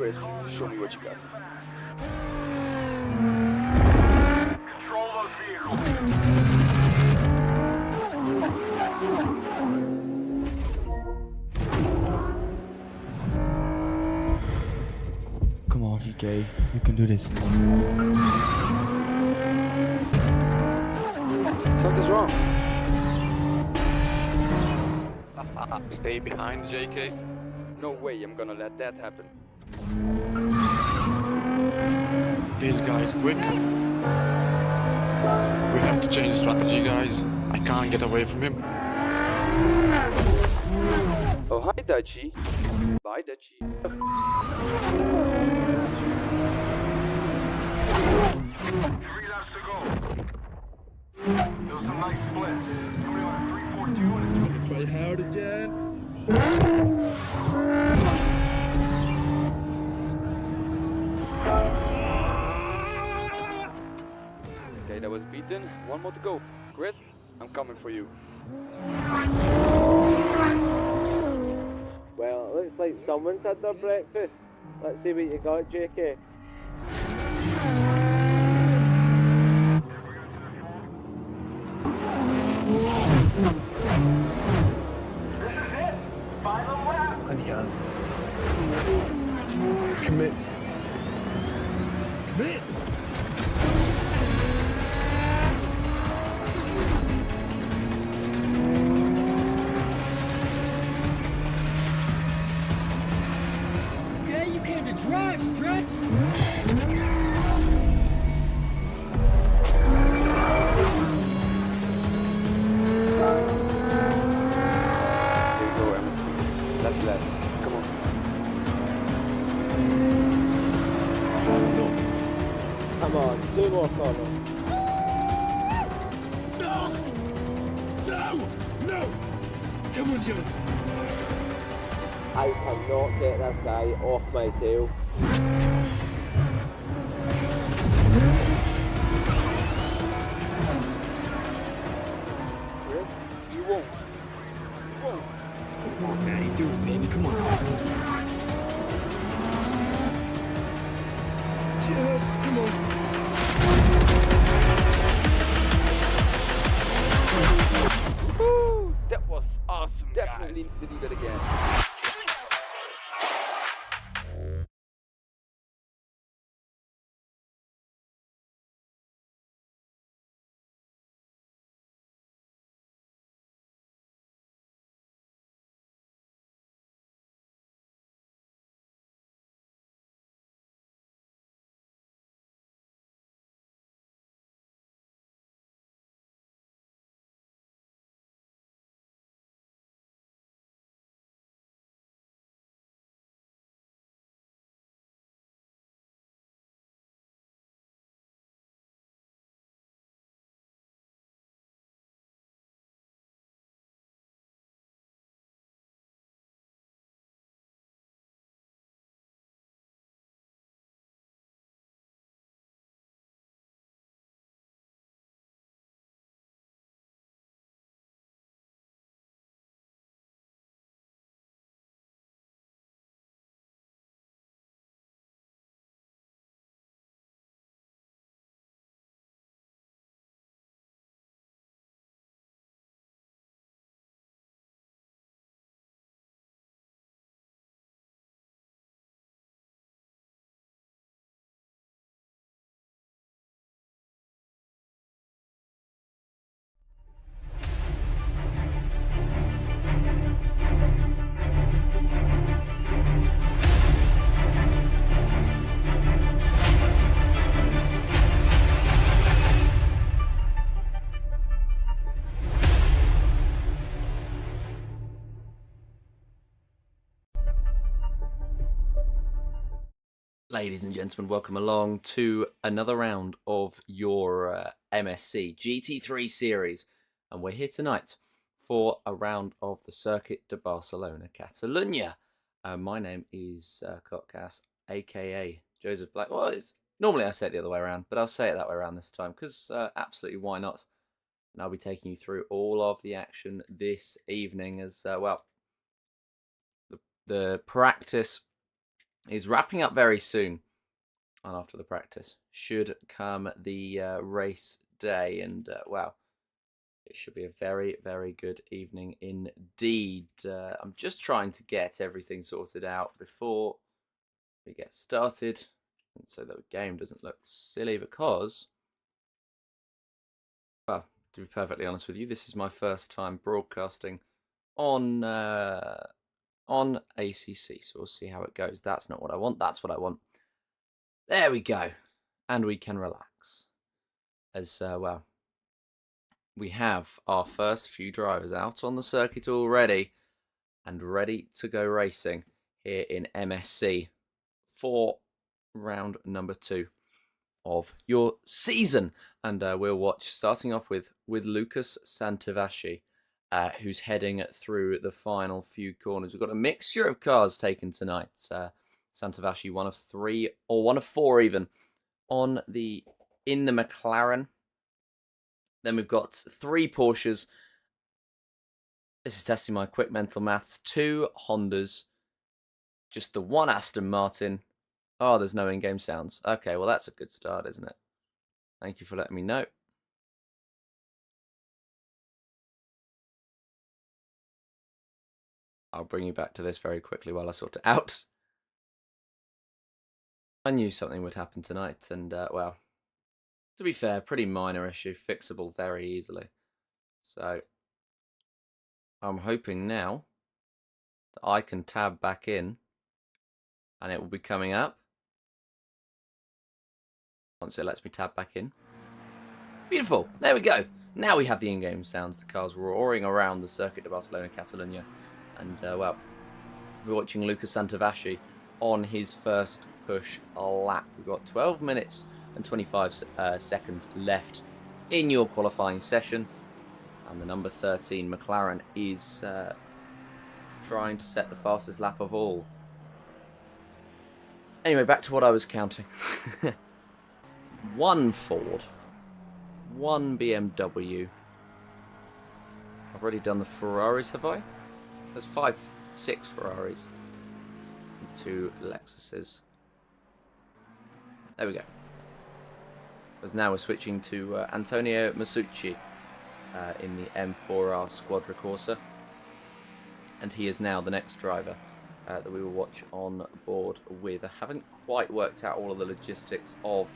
Chris, show me what you got. Control those vehicles. Come on, EK, you can do this. Something's wrong. Stay behind, JK. No way I'm gonna let that happen. This guy is quick. We have to change strategy, guys. I can't get away from him. Oh, hi, Dutchie. Bye, Dutchie. 3 laps to go. There was some nice splits. Coming on a 342 and a Try hard again. Okay, that was beaten. One more to go. Chris, I'm coming for you. Well, it looks like someone's had their breakfast. Let's see what you got, JK. This is it. Final lap. Onion. Commit. Commit. Okay, you came to drive, Stretch! Here we go, MSC. Last lap. Come on. Come on, 2 more corners. No! No! No! Come on, John. I cannot get this guy off my tail. Chris, you won't. You won't. Come on, man. Do it, baby. Come on. Yes, come on. Woo! That was awesome, Definitely need to do that again. Ladies and gentlemen, welcome along to another round of your MSC GT3 Series. And we're here tonight for a round of the Circuit de Barcelona-Catalunya. My name is Cotcass, aka Joseph Black. Well, normally I say it the other way around, but I'll say it that way around this time because absolutely why not? And I'll be taking you through all of the action this evening as well. The practice is wrapping up very soon. And after the practice should come the race day. And, wow, it should be a very, very good evening indeed. I'm just trying to get everything sorted out before we get started. And so that the game doesn't look silly because, well, to be perfectly honest with you, this is my first time broadcasting on ACC. So we'll see how it goes. That's not what I want. That's what I want. There we go. And we can relax. As, well, we have our first few drivers out on the circuit already and ready to go racing here in MSC for round number 2 of your season. And we'll watch, starting off with Lucas Santavasci, who's heading through the final few corners. We've got a mixture of cars taken tonight. Santavasci, one of 3 or one of 4 even in the McLaren. Then we've got 3 Porsches. This is testing my quick mental maths. 2 Hondas. Just the 1 Aston Martin. Oh, there's no in-game sounds. Okay, well, that's a good start, isn't it? Thank you for letting me know. I'll bring you back to this very quickly while I sort it out. I knew something would happen tonight, and, well, to be fair, pretty minor issue, fixable very easily. So, I'm hoping now that I can tab back in, and it will be coming up once it lets me tab back in. Beautiful, there we go. Now we have the in-game sounds, the cars roaring around the Circuit de Barcelona-Catalunya. And, well, we're watching Lucas Santavasci on his first push lap. We've got 12 minutes and 25 seconds left in your qualifying session. And the number 13 McLaren is trying to set the fastest lap of all. Anyway, back to what I was counting. 1 Ford, 1 BMW. I've already done the Ferraris, have I? There's 6 Ferraris and 2 Lexuses. There we go. As now we're switching to Antonio Masucci in the M4R Squadra Corsa. And he is now the next driver that we will watch on board with. I haven't quite worked out all of the logistics of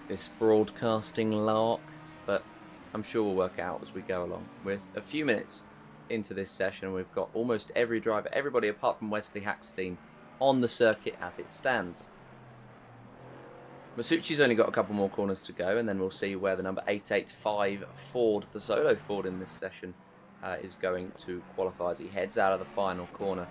this broadcasting lark, but I'm sure we'll work out as we go along. With a few minutes into this session, we've got almost every driver, everybody apart from Wesley Hackstein, on the circuit as it stands. Masucci's only got a couple more corners to go, and then we'll see where the number 885 Ford, the solo Ford in this session, is going to qualify as he heads out of the final corner.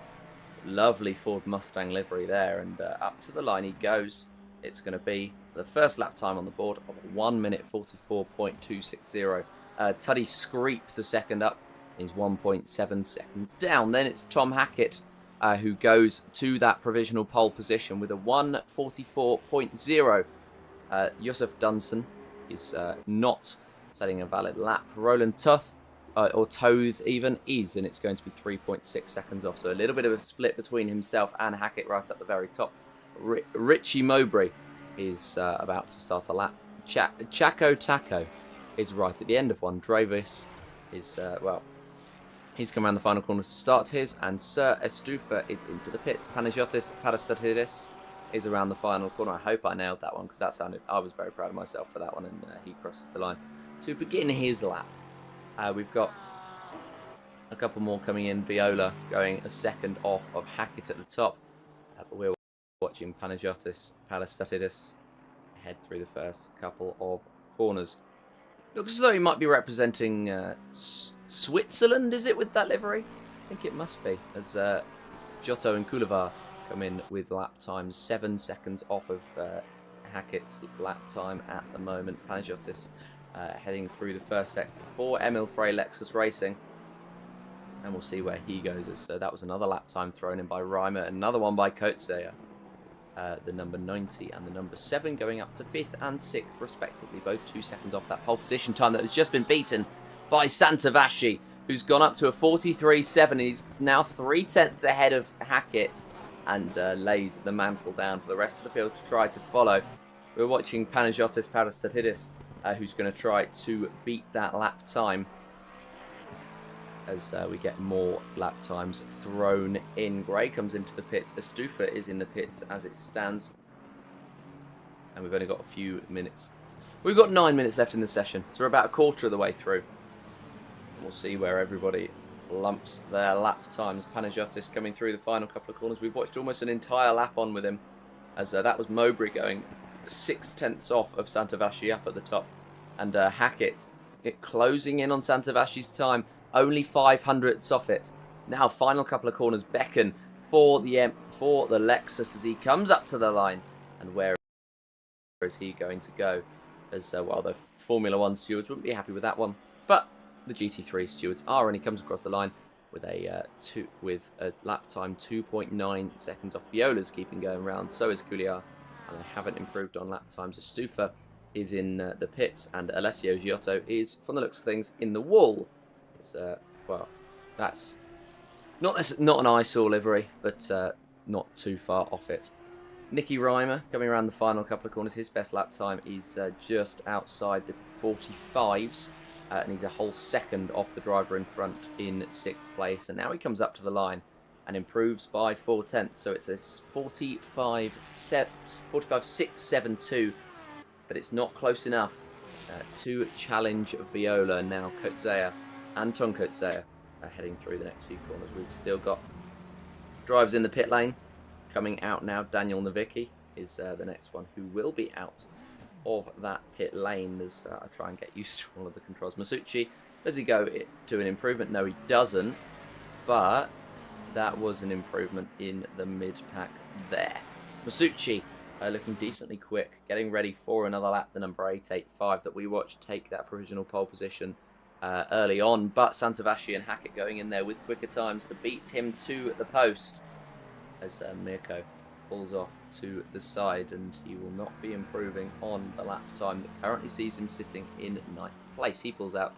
Lovely Ford Mustang livery there, and up to the line he goes. It's going to be the first lap time on the board of 1 minute 44.260. Tuddy Screep, the second up, is 1.7 seconds down. Then it's Tom Hackett, who goes to that provisional pole position with a 1:44.0. Joseph Dunson is not setting a valid lap. Roland Toth, or Toth even, is, and it's going to be 3.6 seconds off. So a little bit of a split between himself and Hackett right at the very top. Richie Mowbray is about to start a lap. Chaco Taco is right at the end of one. Dravis is, well, he's come around the final corner to start his, and Sir Estufa is into the pits. Panagiotis Parastatidis is around the final corner. I hope I nailed that one, because that sounded, I was very proud of myself for that one, and he crosses the line to begin his lap. We've got a couple more coming in. Viola going a second off of Hackett at the top, but we're watching Panagiotis Parastatidis head through the first couple of corners. Looks as though he might be representing Switzerland, is it, with that livery? I think it must be, as Giotto and Coulevar come in with lap times 7 seconds off of Hackett's lap time at the moment. Panagiotis heading through the first sector for Emil Frey Lexus Racing, and we'll see where he goes. As that was another lap time thrown in by Reimer, another one by Coetzeer. The number 90 and the number 7 going up to 5th and 6th respectively, both 2 seconds off that pole position time that has just been beaten by Santavasci, who's gone up to a 43.7. He's now 3/10 ahead of Hackett. and lays the mantle down for the rest of the field to try to follow. We're watching Panagiotis Parastatidis, who's going to try to beat that lap time as we get more lap times thrown in. Gray comes into the pits. Astufa is in the pits as it stands. And we've only got a few minutes. We've got 9 minutes left in the session, so we're about a quarter of the way through. We'll see where everybody lumps their lap times. Panagiotis coming through the final couple of corners. We've watched almost an entire lap on with him, as that was Mowbray going 6/10 off of Santavasci up at the top. And Hackett closing in on Santavasci's time, only 500ths off it. Now final couple of corners beckon for the Lexus as he comes up to the line. And where is he going to go? As well, the Formula 1 stewards wouldn't be happy with that one, but the GT3 stewards are, and he comes across the line with a lap time 2.9 seconds off. Viola's keeping going round, so is Couliard, and they haven't improved on lap times. Stufa is in the pits, and Alessio Giotto is, from the looks of things, in the wall. It's, well, that's not an eyesore livery, but not too far off it. Nicky Reimer coming around the final couple of corners. His best lap time is just outside the 45s, and he's a whole second off the driver in front in 6th place. And now he comes up to the line and improves by 4/10, so it's a 45.672, but it's not close enough to challenge Viola. Now Coetzee, Anton Coetzee, heading through the next few corners. We've still got drivers in the pit lane. Coming out now, Daniel Nowicki is the next one who will be out of that pit lane as I try and get used to all of the controls. Masucci, does he go to an improvement? No, he doesn't, but that was an improvement in the mid-pack there. Masucci looking decently quick, getting ready for another lap, the number 885 that we watched take that provisional pole position early on, but Santavasci and Hackett going in there with quicker times to beat him to the post. As Mirko pulls off to the side, and he will not be improving on the lap time that currently sees him sitting in 9th place. He pulls out,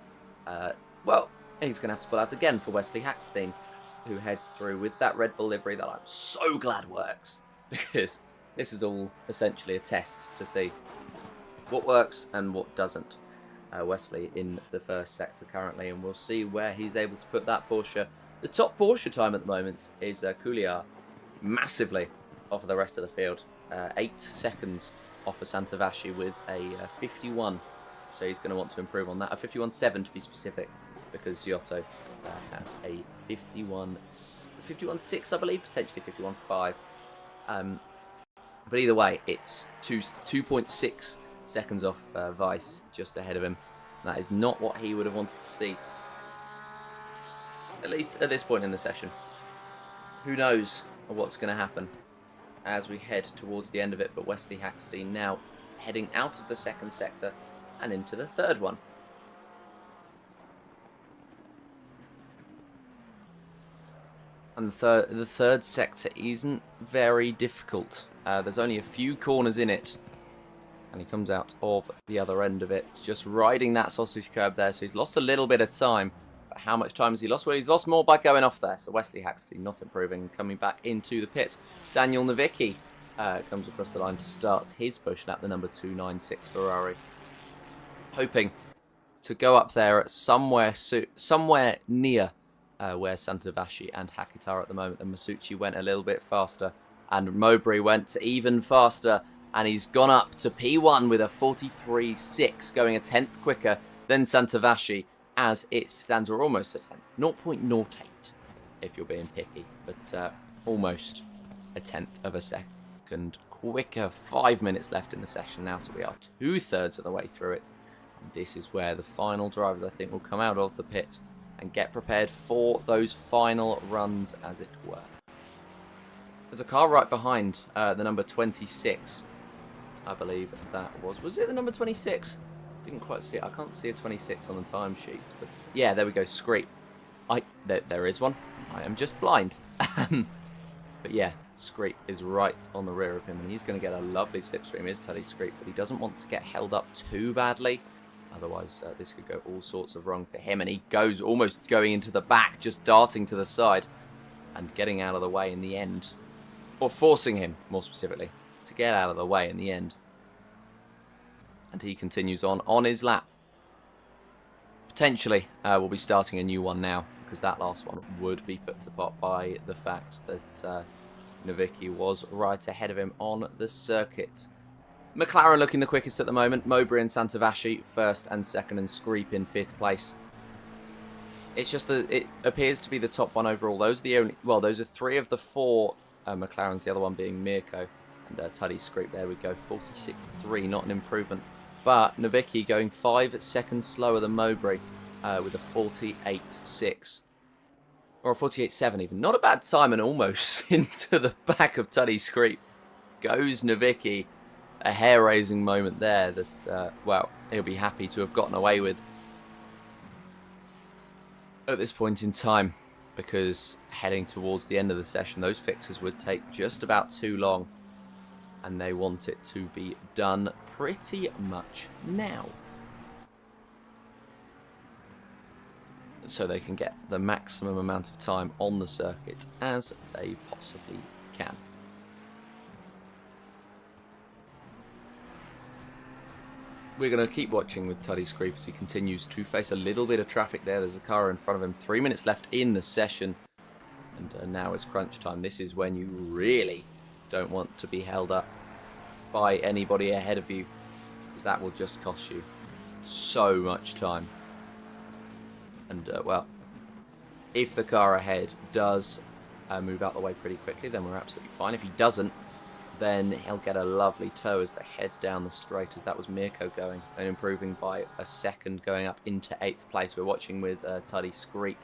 well, he's going to have to pull out again for Wesley Hackstein, who heads through with that Red Bull livery that I'm so glad works, because this is all essentially a test to see what works and what doesn't. Wesley in the first sector currently, and we'll see where he's able to put that Porsche. The top Porsche time at the moment is Couliard, massively off of the rest of the field. 8 seconds off of Santavasci with a 51, so he's going to want to improve on that. A 51.7 to be specific, because Giotto has a 51.6, I believe, potentially 51.5. But either way, it's 2.6 seconds off Weiss, just ahead of him. That is not what he would have wanted to see, at least at this point in the session. Who knows what's going to happen as we head towards the end of it, but Wesley Hackstein now heading out of the second sector and into the third one. And the third sector isn't very difficult. There's only a few corners in it, and he comes out of the other end of it, just riding that sausage curb there, so he's lost a little bit of time. How much time has he lost? Well, he's lost more by going off there. So Wesley Hackstein not improving, coming back into the pit. Daniel Nowicki comes across the line to start his push lap, the number 296 Ferrari. Hoping to go up there at somewhere near where Santavasci and Hackett are at the moment. And Masucci went a little bit faster, and Mowbray went even faster, and he's gone up to P1 with a 43.6, going a 10th quicker than Santavasci. As it stands, we're almost a 10th. 0.08 if you're being picky, but almost a 10th of a second quicker. 5 minutes left in the session now, so we are 2/3 of the way through it. And this is where the final drivers, I think, will come out of the pit and get prepared for those final runs, as it were. There's a car right behind the number 26, I believe that was. Was it the number 26? Didn't quite see it. I can't see a 26 on the timesheets, but yeah, there we go. Screep. There is one. I am just blind. But yeah, Screep is right on the rear of him, and he's going to get a lovely slipstream. Is Teddy Screep, but he doesn't want to get held up too badly. Otherwise, this could go all sorts of wrong for him, and he goes almost going into the back, just darting to the side and getting out of the way in the end. or forcing him, more specifically, to get out of the way in the end. And he continues on his lap. Potentially, we'll be starting a new one now, because that last one would be put to pot by the fact that Nowicki was right ahead of him on the circuit. McLaren looking the quickest at the moment. Mowbray and Santavasci first and second, and Screep in 5th place. It's just that it appears to be the top one overall. Those are the only, well, those are 3 of the 4 McLarens, the other one being Mirko and Tuddy Screep. There we go, 46.3, not an improvement. But Nowicki going 5 seconds slower than Mowbray with a 48.6. Or a 48.7 even. Not a bad time, and almost into the back of Tuddy Screep goes Nowicki. A hair-raising moment there that, well, he'll be happy to have gotten away with at this point in time, because heading towards the end of the session, those fixes would take just about too long, and they want it to be done pretty much now, so they can get the maximum amount of time on the circuit as they possibly can. We're going to keep watching with Tuddy Screep as he continues to face a little bit of traffic there. There's a car in front of him. 3 minutes left in the session. And now it's crunch time. This is when you really don't want to be held up by anybody ahead of you, because that will just cost you so much time. And, well, if the car ahead does move out the way pretty quickly, then we're absolutely fine. If he doesn't, then he'll get a lovely tow as they head down the straight, as that was Mirko going and improving by a second, going up into 8th place. We're watching with Tuddy Screep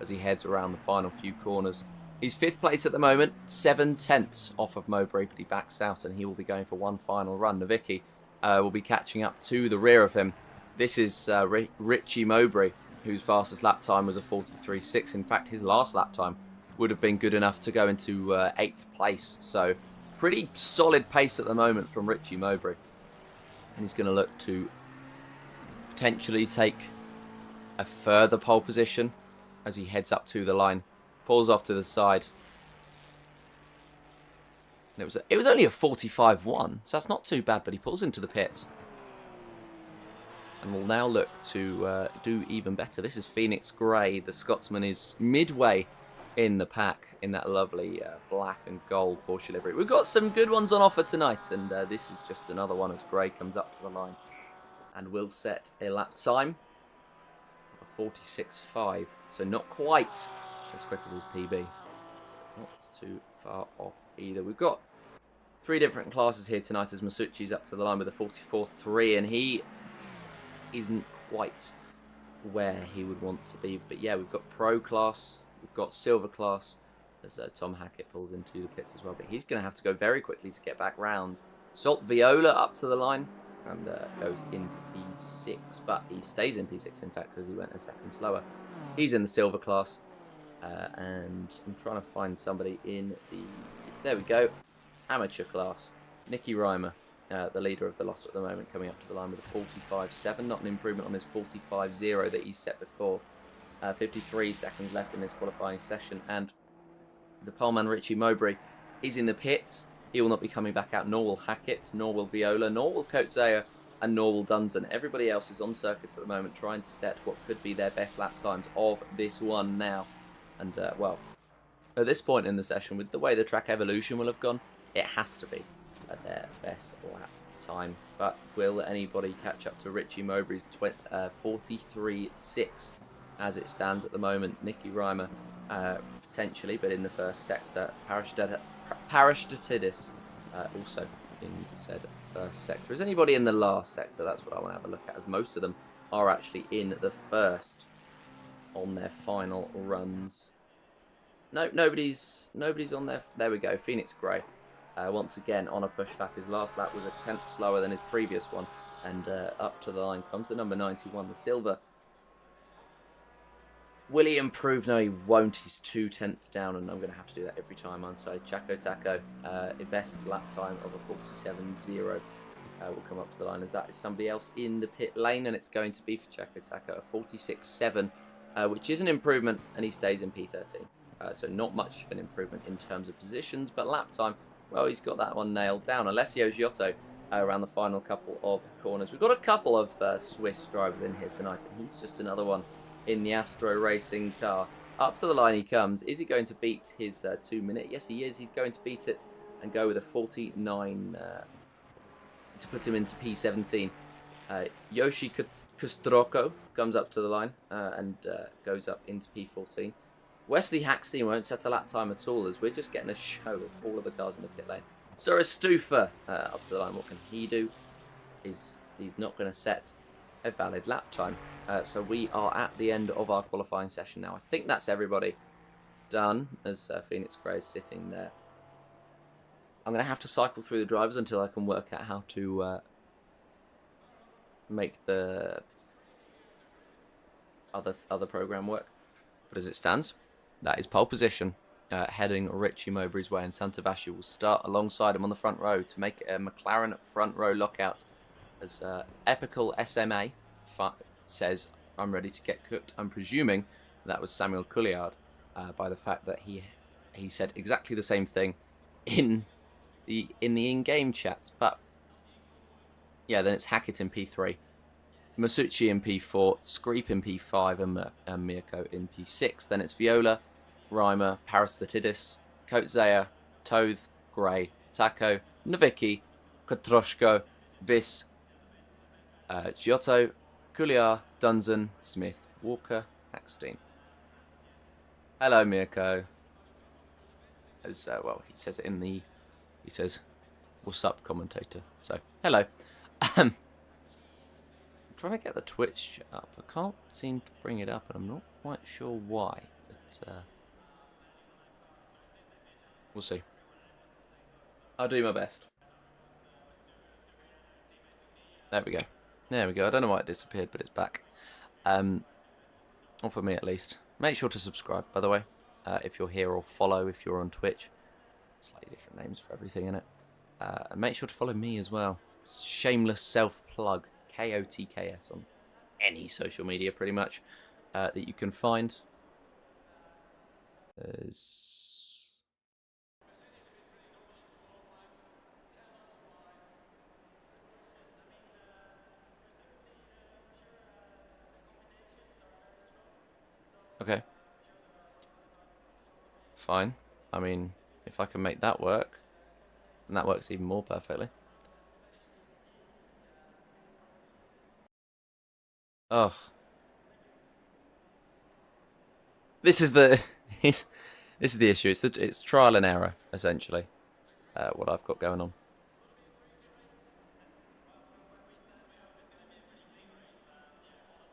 as he heads around the final few corners. He's 5th place at the moment, 7/10 off of Mowbray, but he backs out and he will be going for one final run. Nowicki will be catching up to the rear of him. This is Richie Mowbray, whose fastest lap time was a 43.6. In fact, his last lap time would have been good enough to go into 8th place. So pretty solid pace at the moment from Richie Mowbray. And he's going to look to potentially take a further pole position as he heads up to the line. Pulls off to the side. And it was only a 45.1, so that's not too bad, but he pulls into the pits. And will now look to do even better. This is Phoenix Grey. The Scotsman is midway in the pack in that lovely black and gold Porsche livery. We've got some good ones on offer tonight, and this is just another one as Grey comes up to the line and will set a lap time of 46.5. So not quite as quick as his PB. Not too far off either. We've got 3 different classes here tonight as Masucci's up to the line with a 44.3, and he isn't quite where he would want to be. But yeah, we've got Pro class, we've got Silver class, as Tom Hackett pulls into the pits as well. But he's going to have to go very quickly to get back round. Salt Viola up to the line and goes into P6, but he stays in P6 in fact because he went a second slower. He's in the Silver class, and I'm trying to find somebody in the, there we go, Amateur class. Nicky Reimer, the leader of the lot at the moment, coming up to the line with a 45.7, not an improvement on his 45.0 that he set before. 53 seconds left in this qualifying session, and the poleman Richie Mowbray is in the pits. He will not be coming back out, nor will Hackett, nor will Viola, nor will Coetzee, and nor will Dunson. Everybody else is on circuits at the moment trying to set what could be their best lap times of this one now. And, well, at this point in the session, with the way the track evolution will have gone, it has to be at their best lap time. But will anybody catch up to Richie Mowbray's 43.6 as it stands at the moment? Nicky Reimer, potentially, but in the first sector. Parastatidis also in said first sector. Is anybody in the last sector? That's what I want to have a look at, as most of them are actually in the first on their final runs. No, nobody's on there. There we go. Phoenix Grey, once again on a push lap. His last lap was a 10th slower than his previous one, and up to the line comes the number 91, the silver. Will he improve? No, he won't. He's 2 tenths down, and I'm going to have to do that every time, aren't I? Chaco Taco, a best lap time of a 47.0 will come up to the line, as that is somebody else in the pit lane, and it's going to be for Chaco Taco, a 46.7, which is an improvement, and he stays in P13. so not much of an improvement in terms of positions, but lap time, well, he's got that one nailed down. Alessio Giotto around the final couple of corners. We've got a couple of Swiss drivers in here tonight, and he's just another one in the Astro Racing car. Up to the line he comes. Is he going to beat his 2 minute? Yes, he is. He's going to beat it and go with a 49 to put him into P17. Yoshi Kustroko comes up to the line and goes up into P14. Wesley Hackstein won't set a lap time at all, as we're just getting a show of all of the cars in the pit lane. Sora Stufa up to the line. What can he do? He's not going to set a valid lap time. So we are at the end of our qualifying session now. I think that's everybody done, as Phoenix Grey is sitting there. I'm going to have to cycle through the drivers until I can work out how to make the other program work. But as it stands, that is pole position, heading Richie Mowbray's way, and Santavasci will start alongside him on the front row to make a McLaren front row lockout. As Epical SMA says, I'm ready to get cooked. I'm presuming that was Samuel Couliard, by the fact that he said exactly the same thing in the in-game chats. But yeah, then it's Hackett in P3, Masucci in P4, Screep in P5, and Mirko in P6. Then it's Viola, Reimer, Parasitidis, Kotzea, Toth, Gray, Taco, Novicki, Kotroshko, Vis, Giotto, Couliard, Dunzen, Smith, Walker, Hackstein. Hello, Mirko. As well, he says it in the. He says, "What's up, commentator?" So, hello. I'm trying to get the Twitch chat up. I can't seem to bring it up, and I'm not quite sure why. But we'll see. I'll do my best. There we go. There we go. I don't know why it disappeared, but it's back. Or for me, at least. Make sure to subscribe, by the way, if you're here, or follow if you're on Twitch. Slightly different names for everything in it. And make sure to follow me as well. Shameless self-plug. KOTKS on any social media, pretty much, that you can find. Okay. Fine. I mean, if I can make that work, then that works even more perfectly. Ugh. This is the this is the issue. It's trial and error, essentially. What I've got going on.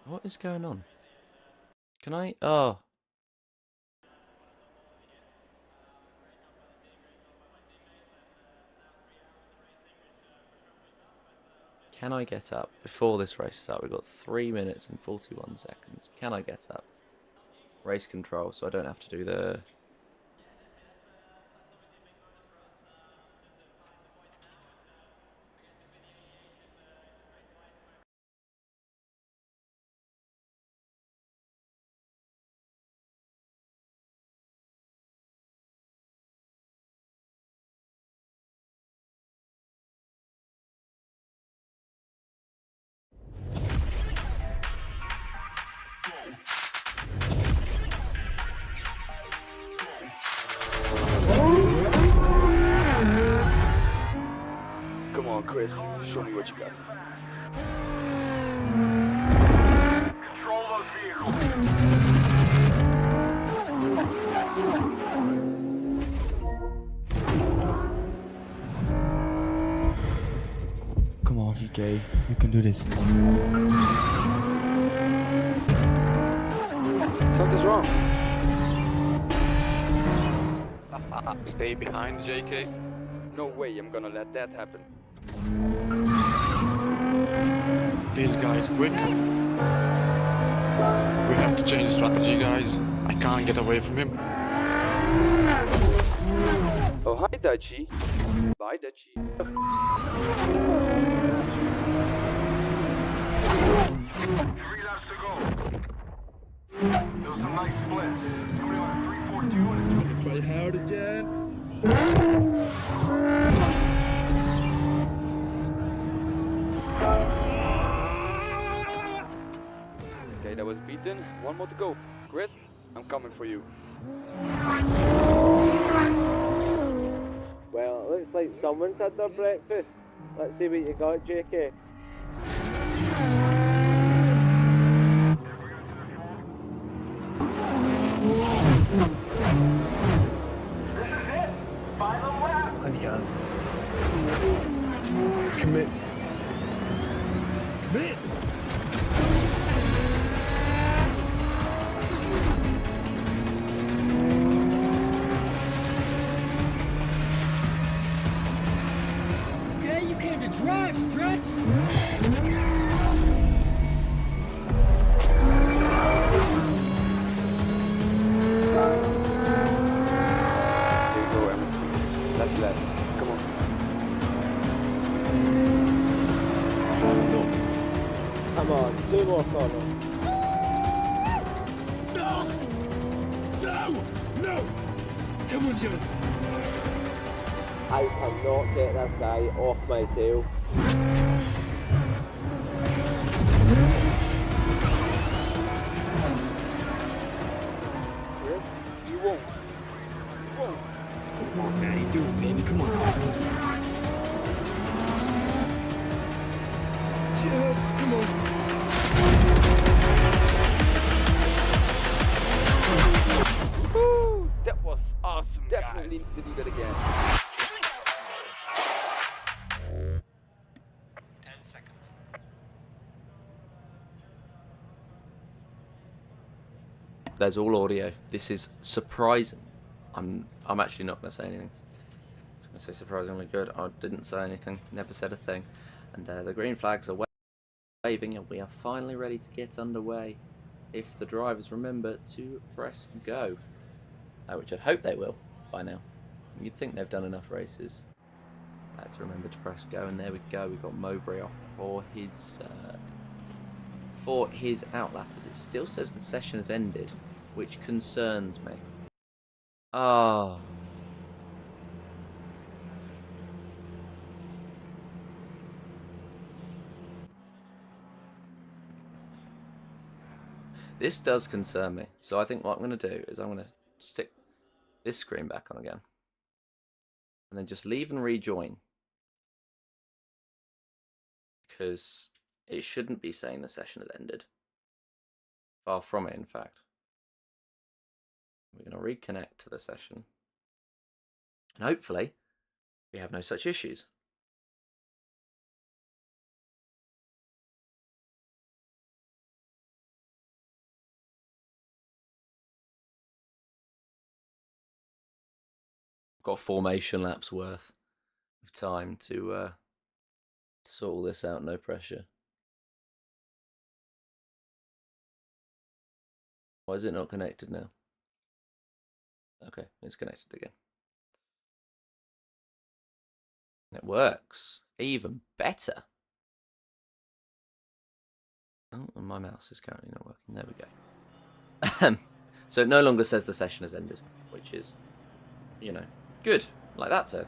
What is going on? Can I? Oh. Can I get up before this race starts? We've got 3 minutes and 41 seconds. Can I get up? Race control, so I don't have to do the... Come on, Chris. Show me what you got. Control those vehicles. Come on, PK. You can do this. Something's wrong. Stay behind, JK. No way I'm gonna let that happen. This guy is quick. We have to change strategy, guys. I can't get away from him. Oh, hi, Dutchie. Bye, Dutchie. 3 laps to go. There was some nice splits. Coming on at 342 and Try hard again. Okay, that was beaten. One more to go. Chris, I'm coming for you. Well, it looks like someone's had their breakfast. Let's see what you got, JK. This is it. Final lap. And Jan. Commit. Commit! Okay, you came to drive, Stretch! Here you go, MSC. Last lap. Come on. Come on, 2 more corners. No! No! No! Come on, Jan. I cannot get this guy off my tail. Chris, you won't. You won't. Come on, Manny. Do it, baby. Come on. Yes, come on. Woo! That was awesome, Definitely guys. need to do that again. 10 seconds. There's all audio. This is surprising. I'm actually not going to say anything. I was going to say surprisingly good. I didn't say anything. Never said a thing. And the green flags are waving, and we are finally ready to get underway. If the drivers remember to press go, which I'd hope they will by now. You'd think they've done enough races to remember to press go, and there we go. We've got Mowbray off for his outlap, as it still says the session has ended, which concerns me. Oh. This does concern me. So I think what I'm going to do is I'm going to stick this screen back on again. And then just leave and rejoin. Because it shouldn't be saying the session has ended. Far from it, in fact. We're going to reconnect to the session. And hopefully, we have no such issues. Got formation laps worth of time to sort all this out, no pressure. Why is it not connected now? Okay, it's connected again. It works. Even better. Oh, and my mouse is currently not working. There we go. So it no longer says the session has ended, which is, you know, good. Like that's a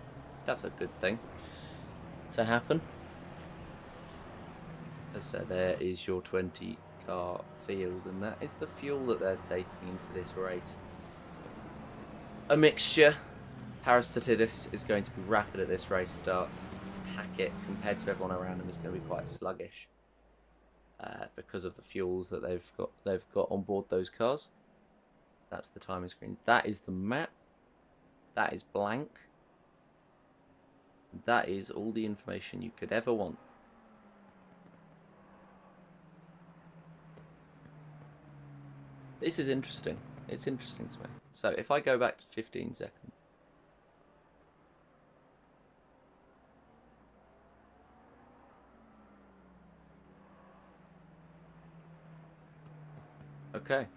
good thing to happen. As I said, there is your 20-car field, and that is the fuel that they're taking into this race. A mixture. Parastatidis is going to be rapid at this race start. Hackett, compared to everyone around him, is going to be quite sluggish because of the fuels that they've got on board those cars. That's the timing screens. That is the map. That is blank. That is all the information you could ever want. This is interesting. It's interesting to me. So if I go back to 15 seconds. Okay.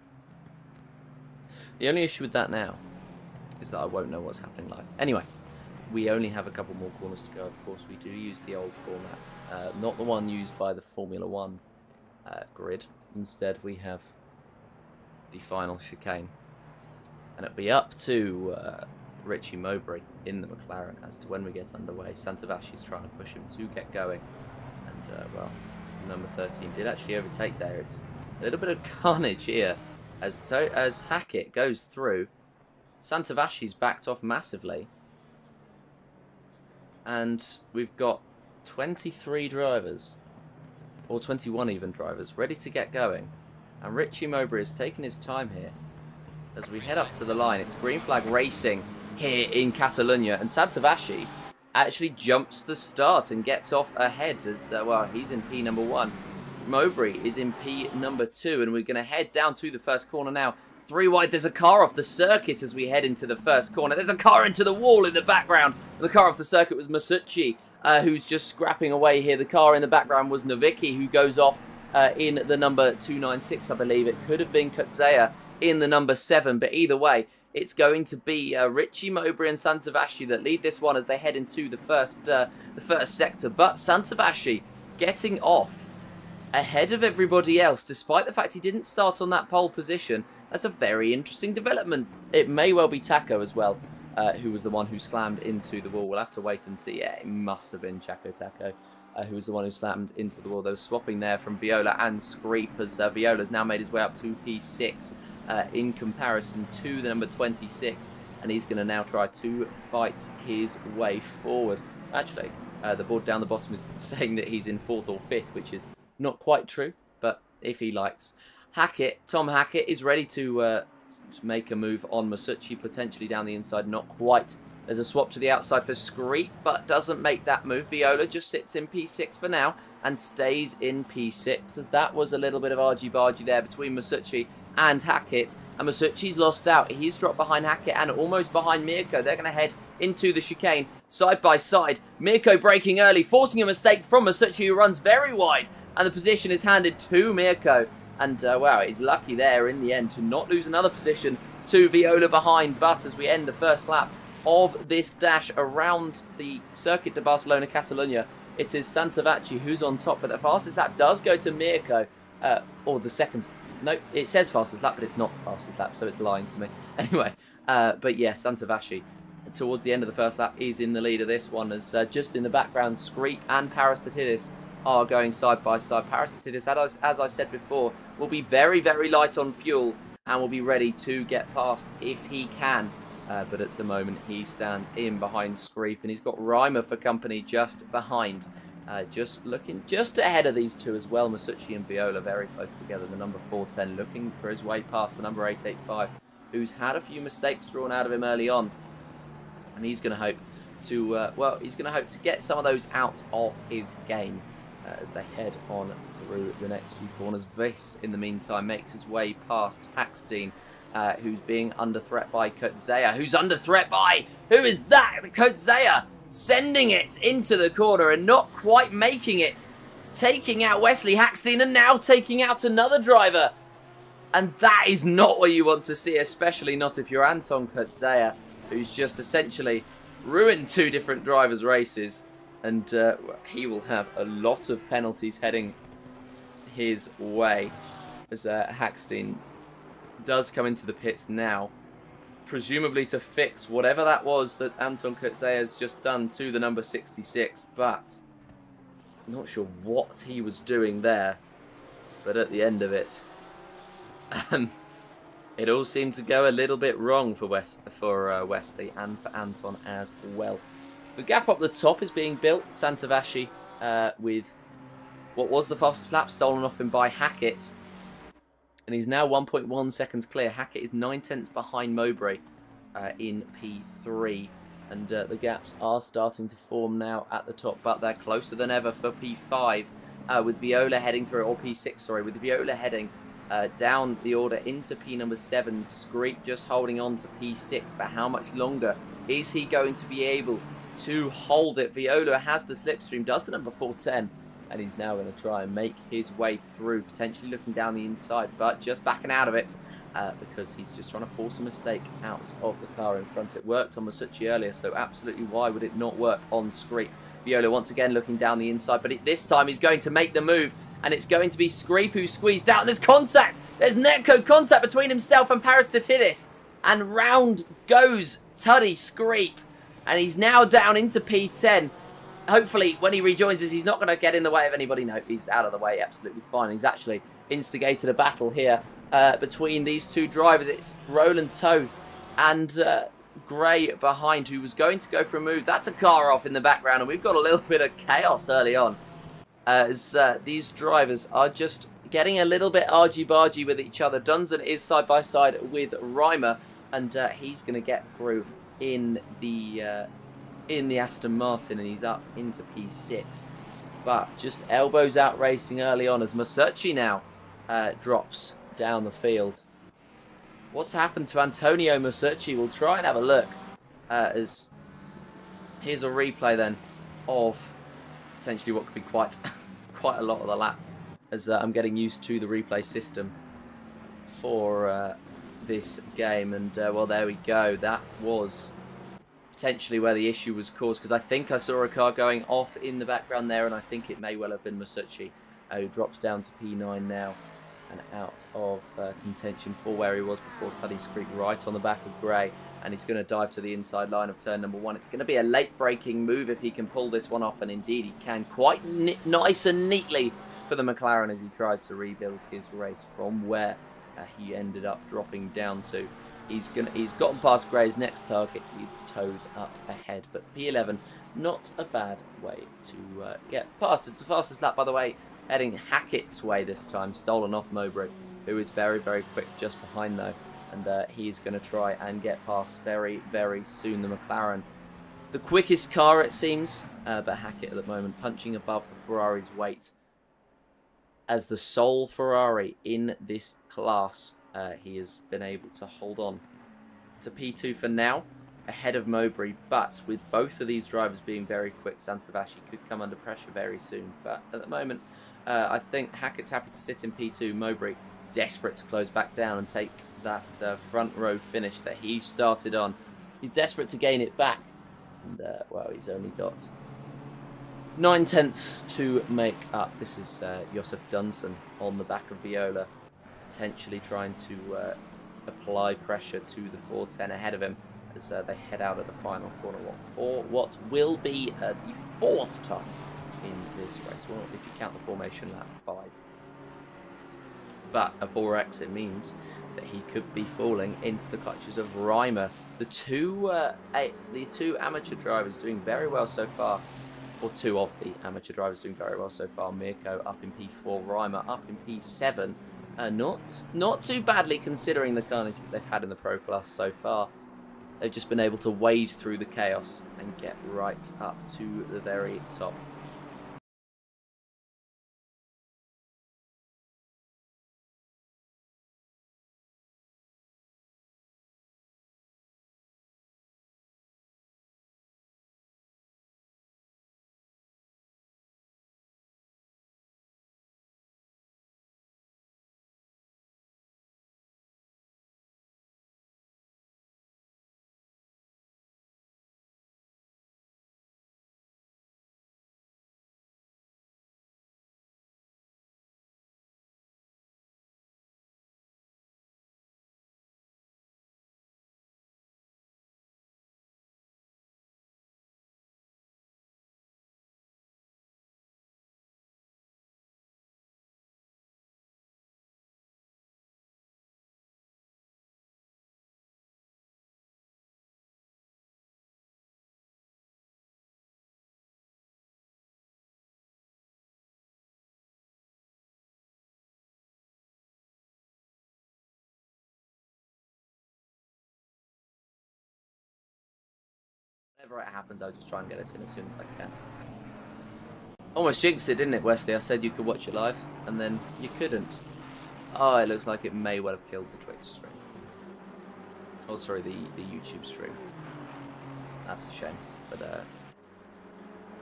The only issue with that now is that I won't know what's happening live. Anyway, we only have a couple more corners to go. Of course, we do use the old format, not the one used by the Formula 1 grid. Instead, we have the final chicane. And it'll be up to Richie Mowbray in the McLaren as to when we get underway. Santavasci's trying to push him to get going. And, well, number 13 did actually overtake there. It's a little bit of carnage here as Hackett goes through. Santavasci's backed off massively. And we've got 23 drivers, or 21 even drivers, ready to get going. And Richie Mowbray has taken his time here. As we head up to the line, it's green flag racing here in Catalunya. And Santavasci actually jumps the start and gets off ahead as, well, he's in P number 1. Mowbray is in P number 2. And we're going to head down to the first corner now. 3 wide, there's a car off the circuit as we head into the first corner. There's a car into the wall in the background. The car off the circuit was Masucci, who's just scrapping away here. The car in the background was Novicki, who goes off in the number 296, I believe. It could have been Kutzea in the number 7, but either way, it's going to be Richie Mowbray and Santavasci that lead this one as they head into the first sector. But Santavasci getting off ahead of everybody else, despite the fact he didn't start on that pole position. That's a very interesting development. It may well be Taco as well, who was the one who slammed into the wall. We'll have to wait and see. Yeah, it must have been Chaco Taco, who was the one who slammed into the wall. They were swapping there from Viola and Screep as Viola's now made his way up to P6 in comparison to the number 26. And he's going to now try to fight his way forward. Actually, the board down the bottom is saying that he's in 4th or 5th, which is not quite true, but if he likes. Hackett, Tom Hackett, is ready to make a move on Masucci, potentially down the inside. Not quite. There's a swap to the outside for Screep, but doesn't make that move. Viola just sits in P6 for now and stays in P6, as that was a little bit of argy-bargy there between Masucci and Hackett. And Masucci's lost out. He's dropped behind Hackett and almost behind Mirko. They're going to head into the chicane side by side. Mirko braking early, forcing a mistake from Masucci, who runs very wide. And the position is handed to Mirko. And, wow, he's lucky there in the end to not lose another position to Viola behind. But as we end the first lap of this dash around the Circuit de Barcelona-Catalunya, it is Santavasci who's on top. But the fastest lap does go to Mirko, or the second. No, it says fastest lap, but it's not the fastest lap, so it's lying to me. Anyway, but yeah, Santavasci towards the end of the first lap is in the lead of this one, as just in the background, Screep and Parastatidis are going side by side. Parastatidis, as I said before, will be very, very light on fuel and will be ready to get past if he can. But at the moment, he stands in behind Screep, and he's got Reimer for company just behind. Just looking just ahead of these two as well. Masucci and Viola very close together. The number 410 looking for his way past the number 885, who's had a few mistakes drawn out of him early on. And he's going to hope to, he's going to hope to get some of those out of his game as they head on through the next few corners. Viss, in the meantime, makes his way past Hackstein, who's being under threat by Kutzea. Who's under threat by? Who is that? Kutzea sending it into the corner and not quite making it. Taking out Wesley Hackstein and now taking out another driver. And that is not what you want to see, especially not if you're Anton Kutzea, who's just essentially ruined 2 different drivers' races. And he will have a lot of penalties heading his way as Hackstein does come into the pits now, presumably to fix whatever that was that Anton Kutzea has just done to the number 66. But I'm not sure what he was doing there. But at the end of it, it all seemed to go a little bit wrong for Wesley and for Anton as well. The gap up the top is being built. Santavasci with what was the fastest lap stolen off him by Hackett. And he's now 1.1 seconds clear. Hackett is 9/10 behind Mowbray in P3. And the gaps are starting to form now at the top. But they're closer than ever for P5. With Viola heading through, or P6, sorry. With Viola heading down the order into P number 7. Screep just holding on to P6. But how much longer is he going to be able to hold it? Viola has the slipstream, does the number 410, and he's now going to try and make his way through, potentially looking down the inside, but just backing out of it because he's just trying to force a mistake out of the car in front. It worked on Masucci earlier, so absolutely why would it not work on Screep? Viola once again looking down the inside, but this time he's going to make the move, and it's going to be Screep who's squeezed out. There's contact! There's netcode contact between himself and Parastatidis. And round goes Tuddy Screep. And he's now down into P10. Hopefully, when he rejoins us, he's not going to get in the way of anybody. No, he's out of the way, absolutely fine. He's actually instigated a battle here between these two drivers. It's Roland Toth and Gray behind, who was going to go for a move. That's a car off in the background, and we've got a little bit of chaos early on. As these drivers are just getting a little bit argy-bargy with each other. Dunson is side-by-side with Reimer, and he's going to get through in the Aston Martin, and he's up into P6. But just elbows out racing early on as Masacci now drops down the field. What's happened to Antonio Masacci? We'll try and have a look. As here's a replay then of potentially what could be quite a lot of the lap. As I'm getting used to the replay system for this game, and well, there we go. That was potentially where the issue was caused, because I think I saw a car going off in the background there, and I think it may well have been Masacci, who drops down to P9 now and out of contention for where he was before. Tuddy Screep right on the back of Gray, and he's going to dive to the inside line of turn number 1. It's going to be a late braking move if he can pull this one off, and indeed he can, quite nice and neatly for the McLaren as he tries to rebuild his race from where he ended up dropping down to. He's gotten past Gray's next target. He's towed up ahead, but P11, not a bad way to get past. It's the fastest lap, by the way, heading Hackett's way this time, stolen off Mowbray, who is very, very quick just behind though, and he's going to try and get past very, very soon the McLaren. The quickest car, it seems, but Hackett at the moment punching above the Ferrari's weight. As the sole Ferrari in this class, he has been able to hold on to P2 for now, ahead of Mowbray, but with both of these drivers being very quick, Santavasci could come under pressure very soon. But at the moment, I think Hackett's happy to sit in P2. Mowbray desperate to close back down and take that front row finish that he started on. He's desperate to gain it back, and well, he's only got 9/10 to make up. This is Josef Dunson on the back of Viola, potentially trying to apply pressure to the 410 ahead of him as they head out at the final corner for what will be the 4th time in this race. Well, if you count the formation lap, 5. But a poor exit means that he could be falling into the clutches of Reimer. The two amateur drivers doing very well so far, or 2 of the amateur drivers doing very well so far. Mirko up in P4, Reimer up in P7. Not too badly considering the carnage that they've had in the Pro Class so far. They've just been able to wade through the chaos and get right up to the very top. Whenever it happens, I'll just try and get this in as soon as I can. Almost jinxed it, didn't it, Wesley? I said you could watch it live, and then you couldn't. Oh, it looks like it may well have killed the Twitch stream. Oh, sorry, the YouTube stream. That's a shame, but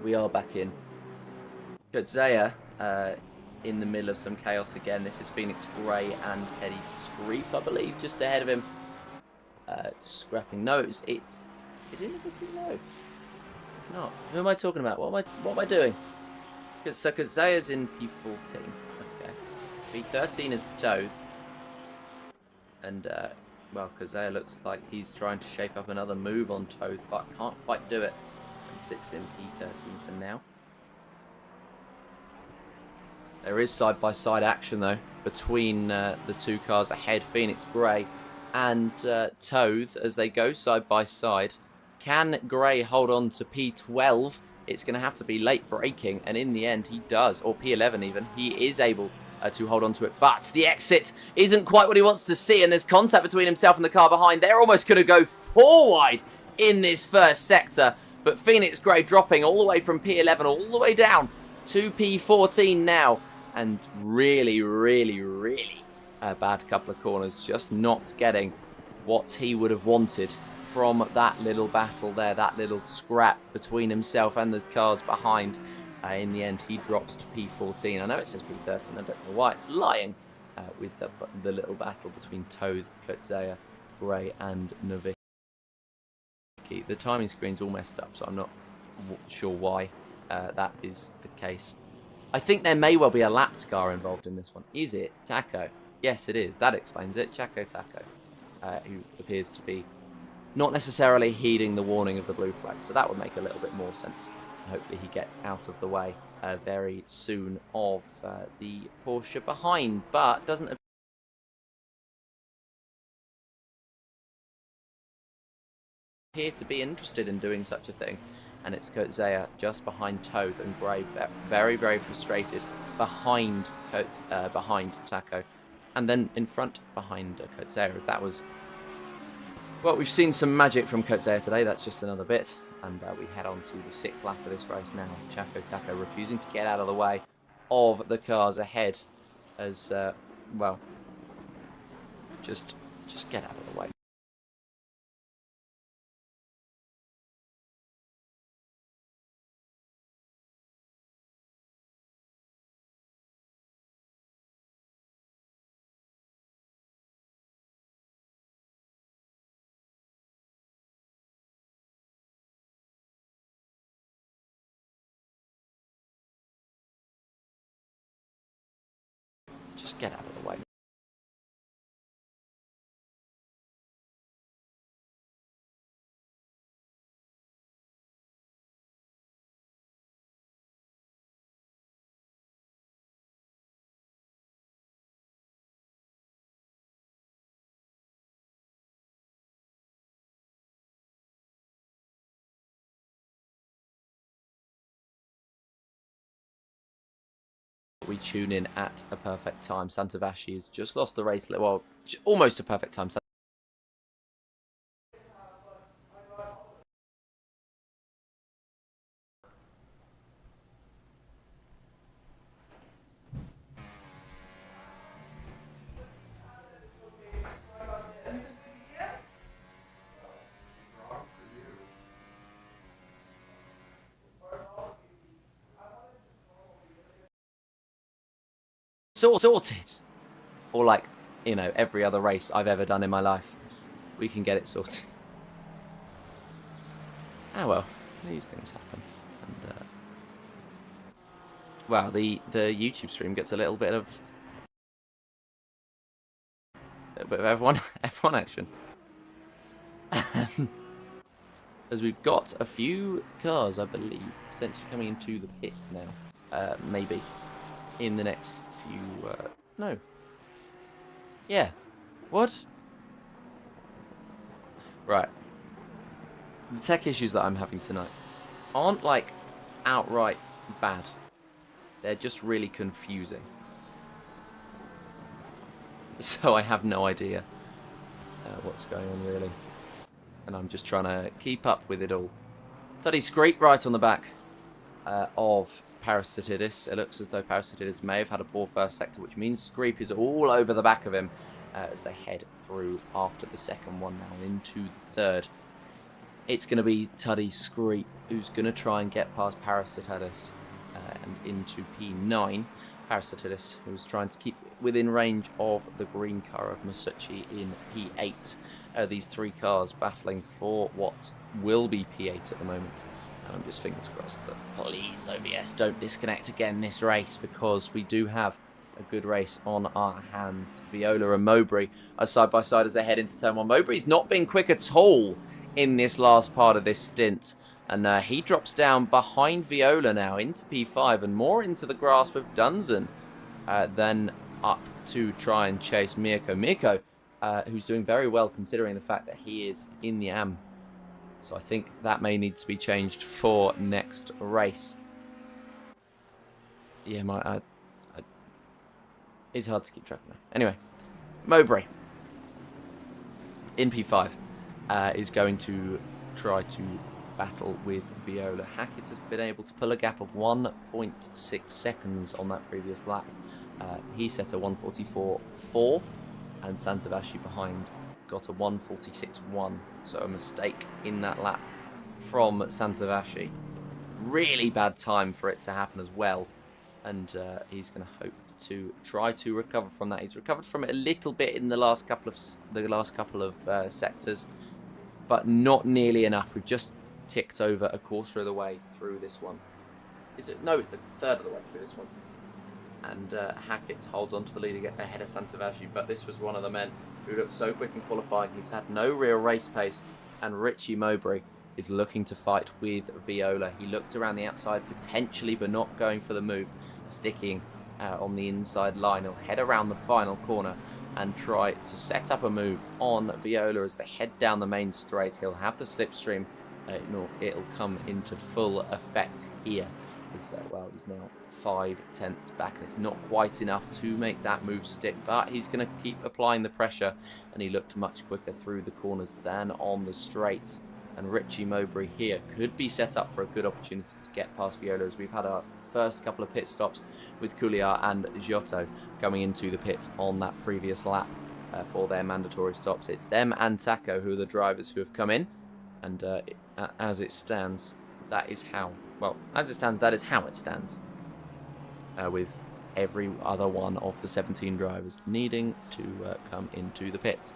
we are back in. Kutzea in the middle of some chaos again. This is Phoenix Gray and Teddy Screep, I believe, just ahead of him. Scrapping. No, it's... Is it in the booking? No, it's not. Who am I talking about? What am I doing? So Kazea's in P14. Okay. P13 is Toth. And well, Kozea looks like he's trying to shape up another move on Toad, but can't quite do it. And sits in P13 for now. There is side-by-side action, though, between the two cars ahead, Phoenix Grey and Toad, as they go side-by-side. Can Grey hold on to P12? It's going to have to be late braking, and in the end, he does, or P11 even. He is able to hold on to it, but the exit isn't quite what he wants to see, and there's contact between himself and the car behind. They're almost going to go 4 wide in this first sector, but Phoenix Grey dropping all the way from P11 all the way down to P14 now. And really, really, really a bad couple of corners. Just not getting what he would have wanted from that little battle there. That little scrap between himself and the cars behind. In the end, he drops to P14. I know it says P13. I don't know why it's lying with the little battle between Toad, Kozea, Grey and Novicki. The timing screen's all messed up, so I'm not sure why that is the case. I think there may well be a lapped car involved in this one. Is it Taco? Yes, it is. That explains it. Chaco Taco, who appears to be not necessarily heeding the warning of the blue flag. So that would make a little bit more sense. And hopefully he gets out of the way very soon of the Porsche behind, but doesn't appear to be interested in doing such a thing. And it's Kozea just behind Toad and Grey, very, very frustrated behind Taco, and then in front behind Kozea, as that was... Well, we've seen some magic from Kozea today. That's just another bit, and we head on to the 6th lap of this race now. Chaco Taco refusing to get out of the way of the cars ahead, as well, just get out of the way. Just get out of the way. We tune in at a perfect time. Santavashi has just lost the race. Well, almost a perfect time. Sorted. Or like, you know, every other race I've ever done in my life. We can get it sorted. Ah well, these things happen. And well, the YouTube stream gets a little bit of F1 action. As we've got a few cars, I believe, potentially coming into the pits now. Maybe in the next few... no. Yeah. What? Right. The tech issues that I'm having tonight aren't, like, outright bad. They're just really confusing. So I have no idea what's going on, really. And I'm just trying to keep up with it all. Bloody scrape right on the back of Parasitidis. It looks as though Parasitidis may have had a poor first sector, which means Screep is all over the back of him as they head through after the second one now into the third. It's going to be Tuddy Screep who's going to try and get past Parasitidis and into P9. Parasitidis, who's trying to keep within range of the green car of Masucci in P8. These three cars battling for what will be P8 at the moment. And I'm just fingers crossed that please OBS don't disconnect again this race, because we do have a good race on our hands. Viola and Mowbray are side by side as they head into turn 1. Mowbray's not been quick at all in this last part of this stint. And he drops down behind Viola now into P5 and more into the grasp of Dunson. Then up to try and chase Mirko. Mirko, who's doing very well considering the fact that he is in the AM. So I think that may need to be changed for next race. Yeah, it's hard to keep track of that. Anyway, Mowbray in P5 is going to try to battle with Viola. Hackett has been able to pull a gap of 1.6 seconds on that previous lap. He set a 1:44.4 and Santavashi behind got a 1:46.1. So a mistake in that lap from Santavashi. Really bad time for it to happen as well. And he's going to hope to try to recover from that. He's recovered from it a little bit in the last couple of sectors, but not nearly enough. We've just ticked over a quarter of the way through this one. Is it? No, it's a third of the way through this one. And Hackett holds on to the lead again ahead of Santavashi, but this was one of the men who looked so quick in qualifying. He's had no real race pace, and Richie Mowbray is looking to fight with Viola. He looked around the outside potentially, but not going for the move. Sticking on the inside line. He'll head around the final corner and try to set up a move on Viola as they head down the main straight. He'll have the slipstream. It'll come into full effect here. Well, he's now 0.5 back, and it's not quite enough to make that move stick, but he's going to keep applying the pressure, and he looked much quicker through the corners than on the straights. And Richie Mowbray here could be set up for a good opportunity to get past Viola, as we've had our first couple of pit stops with Couliard and Giotto coming into the pit on that previous lap for their mandatory stops. It's them and Taco who are the drivers who have come in, and as it stands, that is how it stands, with every other one of the 17 drivers needing to come into the pits.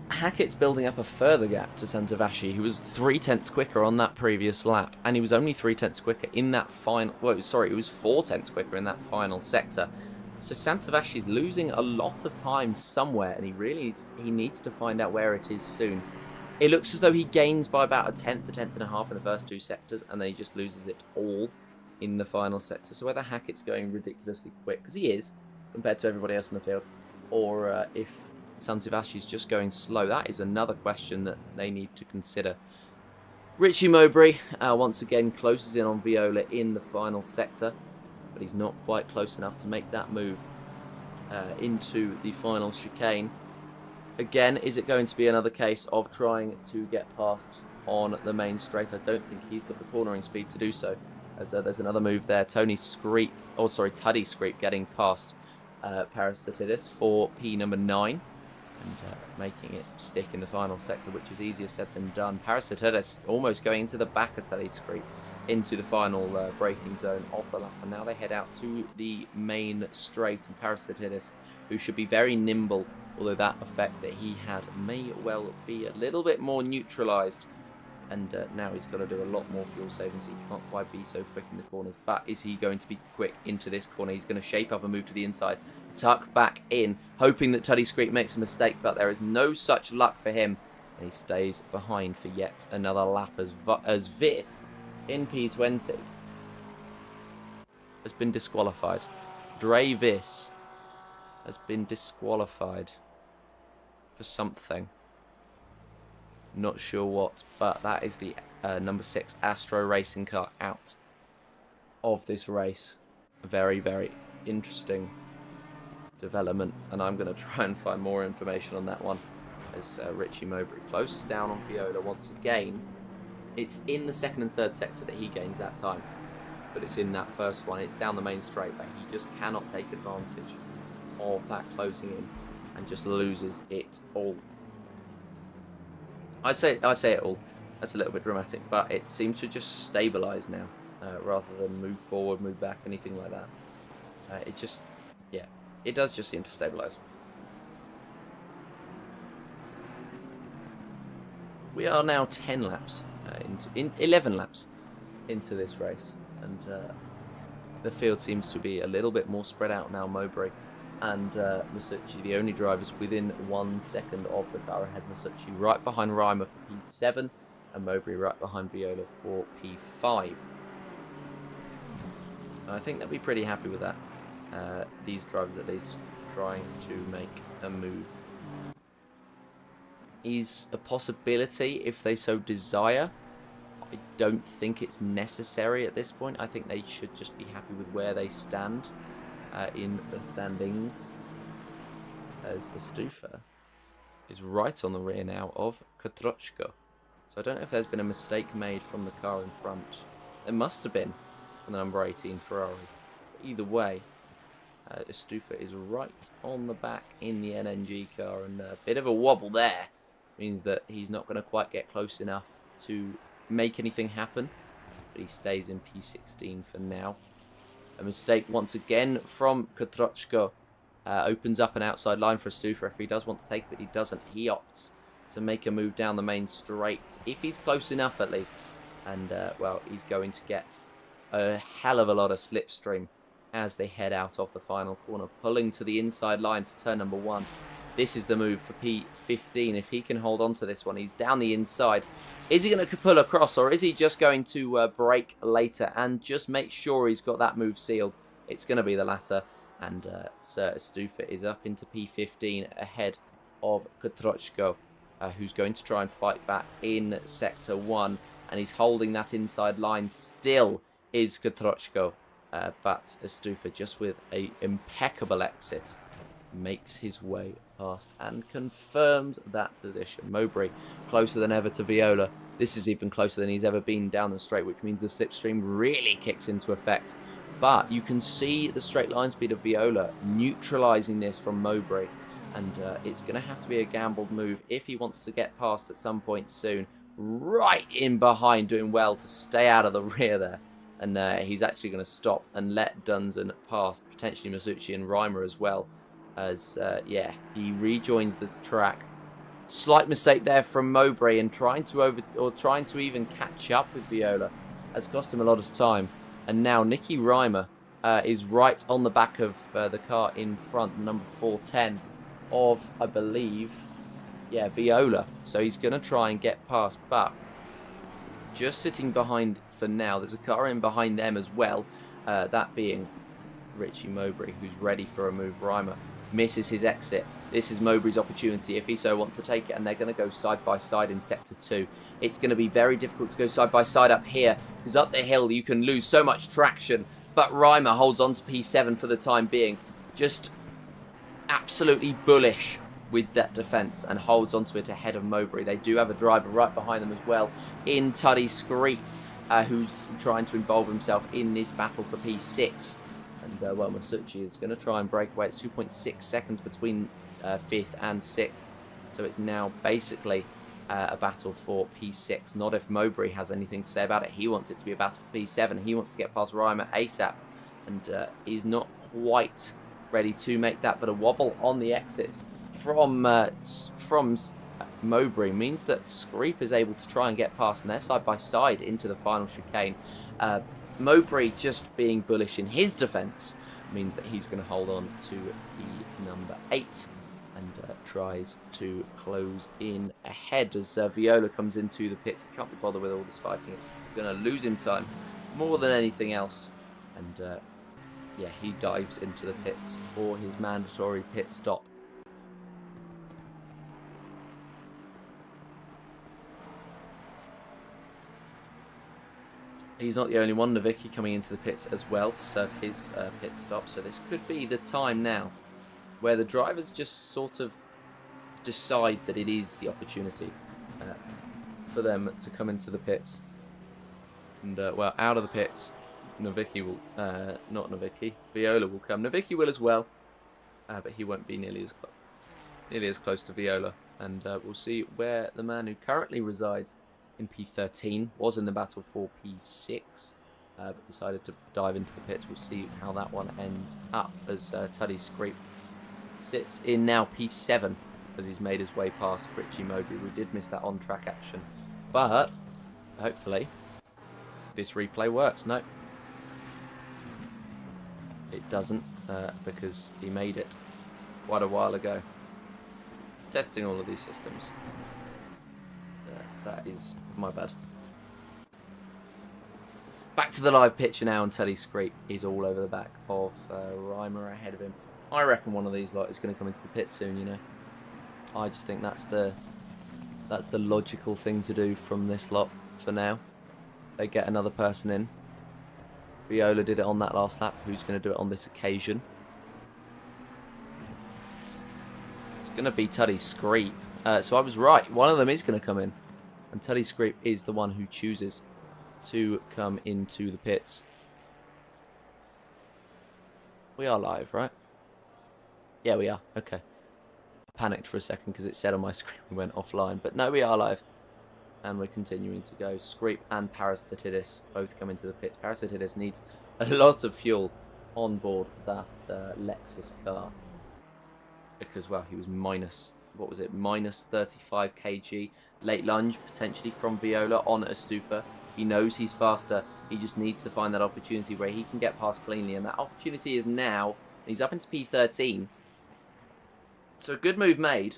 Hackett's building up a further gap to Santavashi, who was 0.3 quicker on that previous lap, and he was only 0.3 quicker in that final. Well, sorry, he was 0.4 quicker in that final sector. So Santavashi's losing a lot of time somewhere, and he needs to find out where it is soon. It looks as though he gains by about a tenth and a half in the first two sectors, and then he just loses it all in the final sector. So whether Hackett's going ridiculously quick, because he is compared to everybody else in the field, or if Santavashi's just going slow, that is another question that they need to consider. Richie Mowbray once again closes in on Viola in the final sector, but he's not quite close enough to make that move into the final chicane. Again, is it going to be another case of trying to get past on the main straight? I don't think he's got the cornering speed to do so, as there's another move there. Tuddy Screep getting past Parasitidis for P number 9. And making it stick in the final sector, which is easier said than done. Parasitidis almost going into the back of Tuddy Screep into the final braking zone off the lap, and now they head out to the main straight, and Parasitidis, who should be very nimble, although that effect that he had may well be a little bit more neutralised, and now he's got to do a lot more fuel saving, so he can't quite be so quick in the corners. But is he going to be quick into this corner? He's going to shape up a move to the inside, tuck back in, hoping that Tuddy Screep makes a mistake, but there is no such luck for him, and he stays behind for yet another lap as Vis in P20 has been disqualified. Dre Vis has been disqualified for something. Not sure what, but that is the number 6 Astro racing car out of this race. A very, very interesting development, and I'm going to try and find more information on that one as Richie Mowbray closes down on Viola once again. It's in the second and third sector that he gains that time, but it's in that first one. It's down the main straight, but he just cannot take advantage of that closing in and just loses it all. I say it all. That's a little bit dramatic, but it seems to just stabilise now, rather than move forward, move back, anything like that. It does just seem to stabilise. We are now 11 laps into this race, and the field seems to be a little bit more spread out now. Mowbray and Masucci, the only drivers within 1 second of the car ahead. Masucci right behind Reimer for P7 and Mowbray right behind Viola for P5. And I think they'll be pretty happy with that. These drivers at least trying to make a move. Is a possibility if they so desire. I don't think it's necessary at this point. I think they should just be happy with where they stand in the standings. As Astufa is right on the rear now of Katrochko. So I don't know if there's been a mistake made from the car in front. There must have been from the number 18 Ferrari. But either way, Astufa is right on the back in the NNG car, and a bit of a wobble there means that he's not going to quite get close enough to make anything happen, but he stays in P16 for now. A mistake once again from Katrochko opens up an outside line for Astufa if he does want to take it, but he doesn't. He opts to make a move down the main straight, if he's close enough at least, and well, he's going to get a hell of a lot of slipstream as they head out of the final corner, pulling to the inside line for turn number 1. This is the move for P15. If he can hold on to this one, he's down the inside. Is he going to pull across, or is he just going to brake later and just make sure he's got that move sealed? It's going to be the latter, and Sir Astufa is up into P15 ahead of Katrochko, who's going to try and fight back in Sector 1, and he's holding that inside line still is Katrochko, but Astufa, just with an impeccable exit, makes his way past and confirms that position. Mowbray closer than ever to Viola. This is even closer than he's ever been down the straight, which means the slipstream really kicks into effect. But you can see the straight line speed of Viola neutralising this from Mowbray, and it's going to have to be a gambled move if he wants to get past at some point soon. Right in behind, doing well to stay out of the rear there. And he's actually going to stop and let Dunzen pass, potentially Masucci and Reimer as well. As, yeah, he rejoins this track. Slight mistake there from Mowbray, and trying to even catch up with Viola has cost him a lot of time. And now Nicky Reimer is right on the back of the car in front, number 410 of, I believe, yeah, Viola. So he's going to try and get past, but just sitting behind for now. There's a car in behind them as well, that being Richie Mowbray, who's ready for a move. Reimer misses his exit. This is Mowbray's opportunity if he so wants to take it, and they're going to go side by side in Sector 2. It's going to be very difficult to go side by side up here, because up the hill you can lose so much traction, but Reimer holds on to P7 for the time being. Just absolutely bullish with that defence and holds onto it ahead of Mowbray. They do have a driver right behind them as well in Tuddy Screep, who's trying to involve himself in this battle for P6. And, well, Masucci is going to try and break away. It's 2.6 seconds between 5th and 6th. So it's now basically a battle for P6. Not if Mowbray has anything to say about it. He wants it to be a battle for P7. He wants to get past Reimer ASAP. And he's not quite ready to make that. But a wobble on the exit from Mowbray means that Screep is able to try and get past. And they're side by side into the final chicane. Mowbray just being bullish in his defence means that he's going to hold on to the number 8 and tries to close in ahead as Viola comes into the pits. He can't be bothered with all this fighting. It's going to lose him time more than anything else. And yeah, he dives into the pits for his mandatory pit stop. He's not the only one. Nowicki coming into the pits as well to serve his pit stop. So this could be the time now where the drivers just sort of decide that it is the opportunity for them to come into the pits. And, well, out of the pits, Nowicki will... not Nowicki. Viola will come. Nowicki will as well. But he won't be nearly as close to Viola. And we'll see where the man who currently resides in P13 was in the battle for P6, but decided to dive into the pits. We'll see how that one ends up as Tuddy Screep sits in now P7 as he's made his way past Richie Mowbray. We did miss that on-track action, but hopefully this replay works. No. it doesn't, because he made it quite a while ago. Testing all of these systems. That is my bad. Back to the live picture now, and Teddy Scrape is all over the back of Reimer ahead of him. I reckon one of these lot is going to come into the pit soon, you know. I just think that's the logical thing to do from this lot for now. They get another person in. Viola did it on that last lap. Who's going to do it on this occasion? It's going to be Teddy Scrape. So I was right. One of them is going to come in. And Teddy Scrape is the one who chooses to come into the pits. We are live, right? Yeah, we are. Okay. I panicked for a second because it said on my screen we went offline. But no, we are live. And we're continuing to go. Scrape and Parastatidis both come into the pits. Parastatidis needs a lot of fuel on board that Lexus car. Because, well, he was minus, what was it, minus 35 kg. Late lunge, potentially from Viola on Astufa. He knows he's faster. He just needs to find that opportunity where he can get past cleanly. And that opportunity is now. He's up into P13. So a good move made.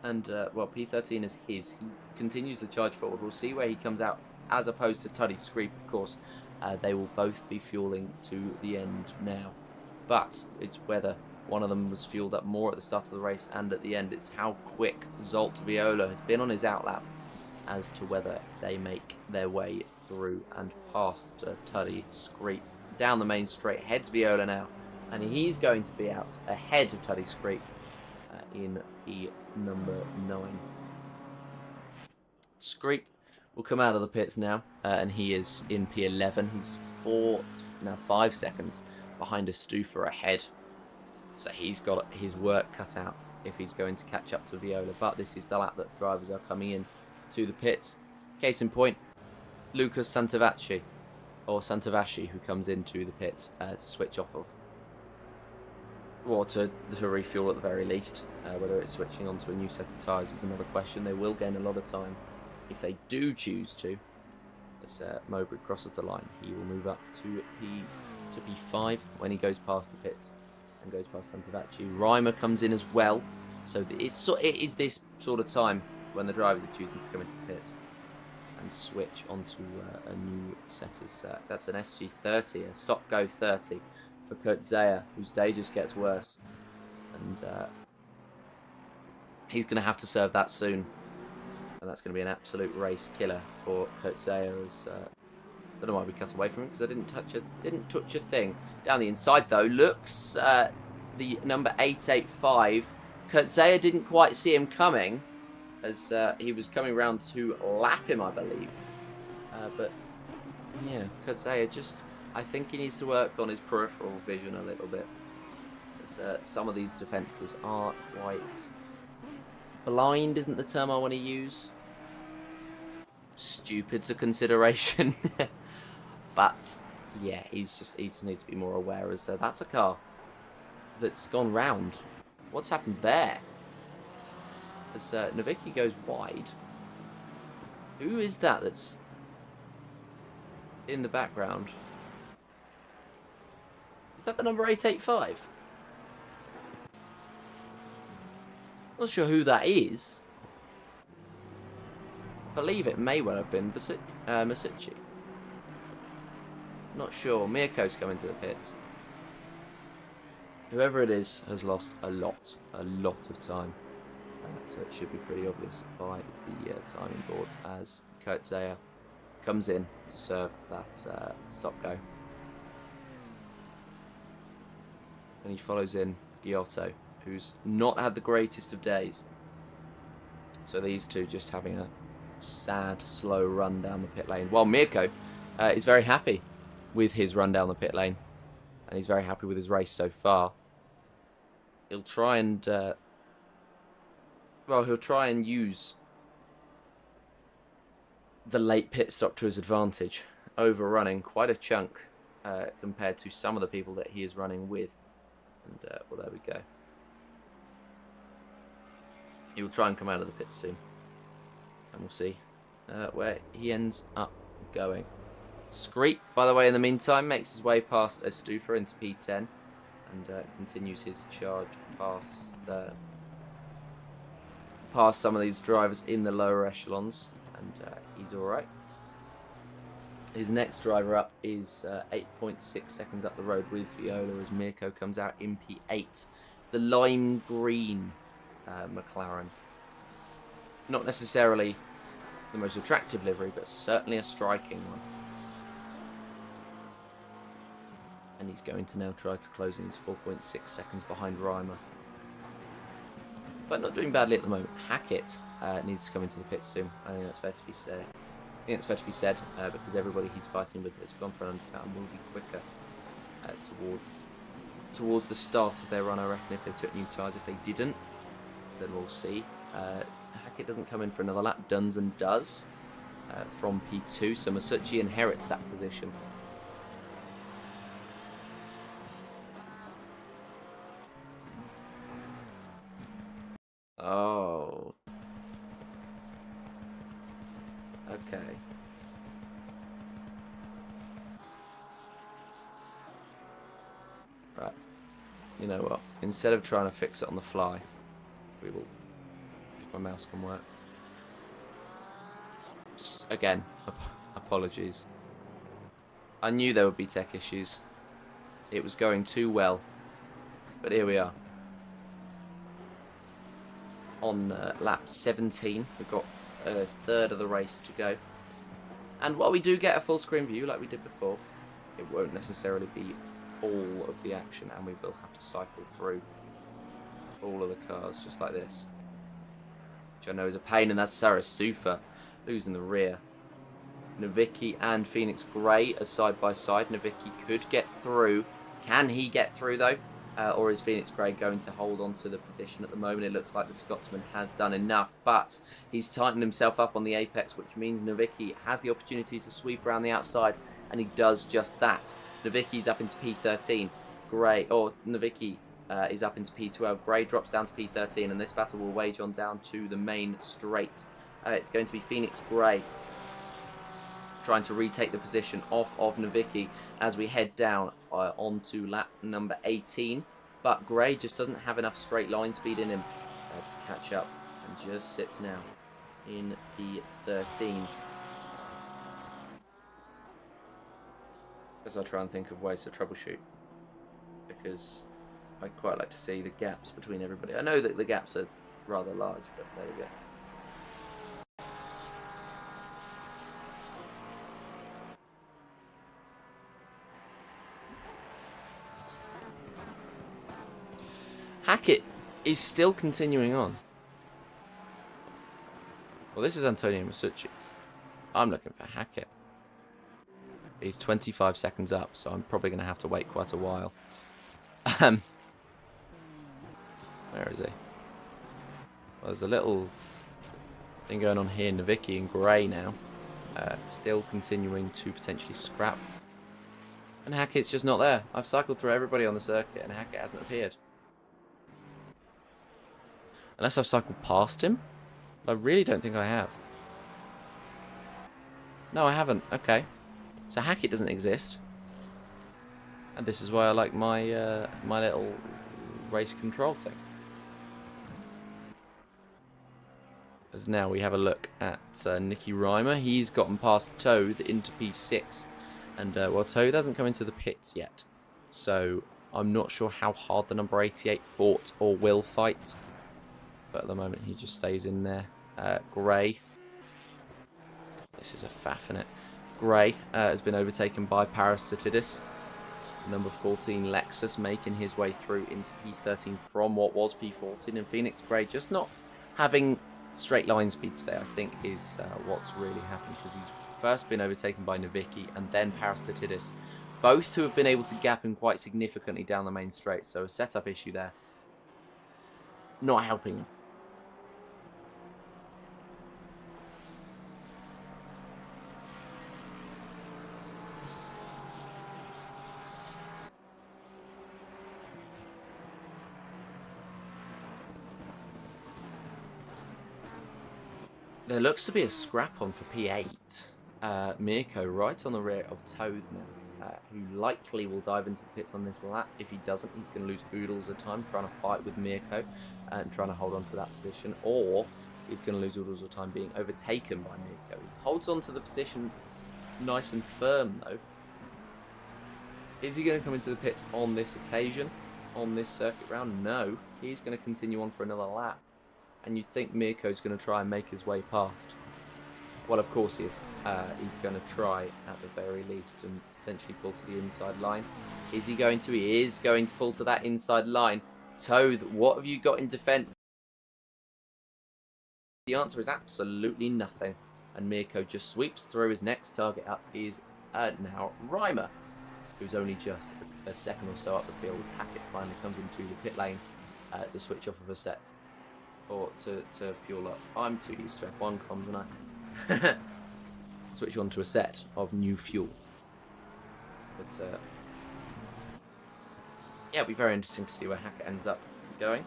And, well, P13 is his. He continues the charge forward. We'll see where he comes out. As opposed to Tuddy Screep, of course. They will both be fueling to the end now. But it's whether one of them was fueled up more at the start of the race and at the end. It's how quick Zolt Viola has been on his outlap as to whether they make their way through and past Tuddy Screep. Down the main straight, heads Viola now. And he's going to be out ahead of Tuddy Screep in P number 9. Screep will come out of the pits now, and he is in P11. He's 5 seconds behind Astufa ahead. So he's got his work cut out if he's going to catch up to Viola. But this is the lap that drivers are coming in to the pits. Case in point, Lucas Santavacci, or Santavacci, who comes into the pits to switch off of, or to refuel at the very least. Whether it's switching onto a new set of tyres is another question. They will gain a lot of time if they do choose to. As Mowbray crosses the line, he will move up to P5 when he goes past the pits. And goes past Santavacci. Reimer comes in as well. So it is this sort of time when the drivers are choosing to come into the pits and switch onto a new set of set. That's an SG30, a stop-go 30 for Kurt Zeyer, whose day just gets worse. And he's going to have to serve that soon. And that's going to be an absolute race killer for Kurt Zeyer. As don't know why we cut away from him, because I didn't touch a thing. Down the inside though, looks the number 885. Kurt Zeyer didn't quite see him coming, as he was coming round to lap him, I believe. But yeah, Kurt Zeyer I think he needs to work on his peripheral vision a little bit. As some of these defences are quite blind, isn't the term I want to use. Stupid's a consideration. But yeah, he just needs to be more aware. As that's a car that's gone round. What's happened there? As Nowicki goes wide. Who is that's in the background? Is that the number 885? Not sure who that is. I believe it may well have been Masucci. Not sure. Mirko's coming to the pits. Whoever it is has lost a lot of time. So it should be pretty obvious by the timing boards as Kurt Zeyer comes in to serve that stop-go. And he follows in Giotto, who's not had the greatest of days. So these two just having a sad, slow run down the pit lane. While Mirko is very happy with his run down the pit lane. And he's very happy with his race so far. He'll try and use the late pit stop to his advantage, overrunning quite a chunk compared to some of the people that he is running with. And well, there we go. He will try and come out of the pit soon, and we'll see where he ends up going. Screep, by the way, in the meantime, makes his way past Estufa into P10 and continues his charge past some of these drivers in the lower echelons, and he's alright. His next driver up is 8.6 seconds up the road with Viola as Mirko comes out in P8. The lime green McLaren. Not necessarily the most attractive livery, but certainly a striking one. And he's going to now try to close in. He's 4.6 seconds behind Reimer. But not doing badly at the moment. Hackett needs to come into the pits soon. I think that's fair to be said. Because everybody he's fighting with has gone for an undercut and will be quicker towards the start of their run, I reckon, if they took new tyres. If they didn't, then we'll see. Hackett doesn't come in for another lap. Dunsen does from P2, so Masucci inherits that position. Oh. Okay. Right. You know what? Instead of trying to fix it on the fly, we will, if my mouse can work. Again, apologies. I knew there would be tech issues. It was going too well. But here we are. On lap 17, we've got a third of the race to go. And while we do get a full screen view like we did before, it won't necessarily be all of the action, and we will have to cycle through all of the cars just like this, which I know is a pain. And that's Sarah Stufa losing the rear. Nowicki and Phoenix Grey are side by side. Nowicki could get through. Can he get through though? Or is Phoenix Grey going to hold on to the position at the moment? It looks like the Scotsman has done enough, but he's tightened himself up on the apex, which means Nowicki has the opportunity to sweep around the outside, and he does just that. Nowicki's up into P13. Nowicki is up into P12. Grey drops down to P13, and this battle will wage on down to the main straight. It's going to be Phoenix Grey trying to retake the position off of Nowicki as we head down onto lap number 18. But Grey just doesn't have enough straight line speed in him to catch up, and just sits now in P13. As I try and think of ways to troubleshoot, because I quite like to see the gaps between everybody. I know that the gaps are rather large, but there we go. Hackett is still continuing on. Well, this is Antonio Masucci. I'm looking for Hackett. He's 25 seconds up, so I'm probably going to have to wait quite a while. Where is he? Well, there's a little thing going on here. Nowicki and Grey now. Still continuing to potentially scrap. And Hackett's just not there. I've cycled through everybody on the circuit, and Hackett hasn't appeared. Unless I've cycled past him. But I really don't think I have. No, I haven't. Okay. So Hackett doesn't exist. And this is why I like my my little race control thing. As now we have a look at Nicky Reimer. He's gotten past Toad into P6. And well, Toad hasn't come into the pits yet. So I'm not sure how hard the number 88 fought or will fight. But at the moment he just stays in there. Grey. This is a faff, innit? Grey has been overtaken by Parastatidis. Number 14 Lexus making his way through into P13 from what was P14. And Phoenix Grey just not having straight line speed today, I think, is what's really happened. Because he's first been overtaken by Nowicki and then Parastatidis. Both who have been able to gap him quite significantly down the main straight. So a setup issue there. Not helping him. There looks to be a scrap on for P8. Mirko right on the rear of Toad now, who likely will dive into the pits on this lap. If he doesn't, he's going to lose oodles of time trying to fight with Mirko and trying to hold on to that position, or he's going to lose oodles of time being overtaken by Mirko. He holds on to the position nice and firm though. Is he going to come into the pits on this occasion, on this circuit round? No, he's going to continue on for another lap. And you'd think Mirko's going to try and make his way past. Well, of course he is. He's going to try at the very least and potentially pull to the inside line. Is he going to? He is going to pull to that inside line. Toad, what have you got in defence? The answer is absolutely nothing. And Mirko just sweeps through. His next target up is now Reimer, who's only just a second or so up the field as Hackett finally comes into the pit lane to switch off of a set. Or to fuel up. I'm too used to F1 comms, and I switch on to a set of new fuel. But yeah, it'll be very interesting to see where Hackett ends up going.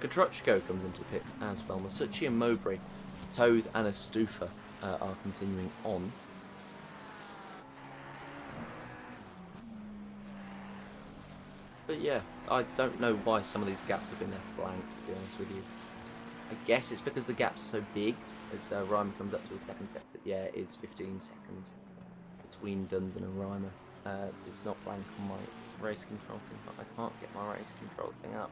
Kotruchko comes into the pits as well. Masucci and Mowbray, Toad and Astufa are continuing on. But yeah, I don't know why some of these gaps have been left blank, to be honest with you. I guess it's because the gaps are so big. As Reimer comes up to the second sector, yeah, it is 15 seconds between Dunsen and Reimer. It's not blank on my race control thing, but I can't get my race control thing up.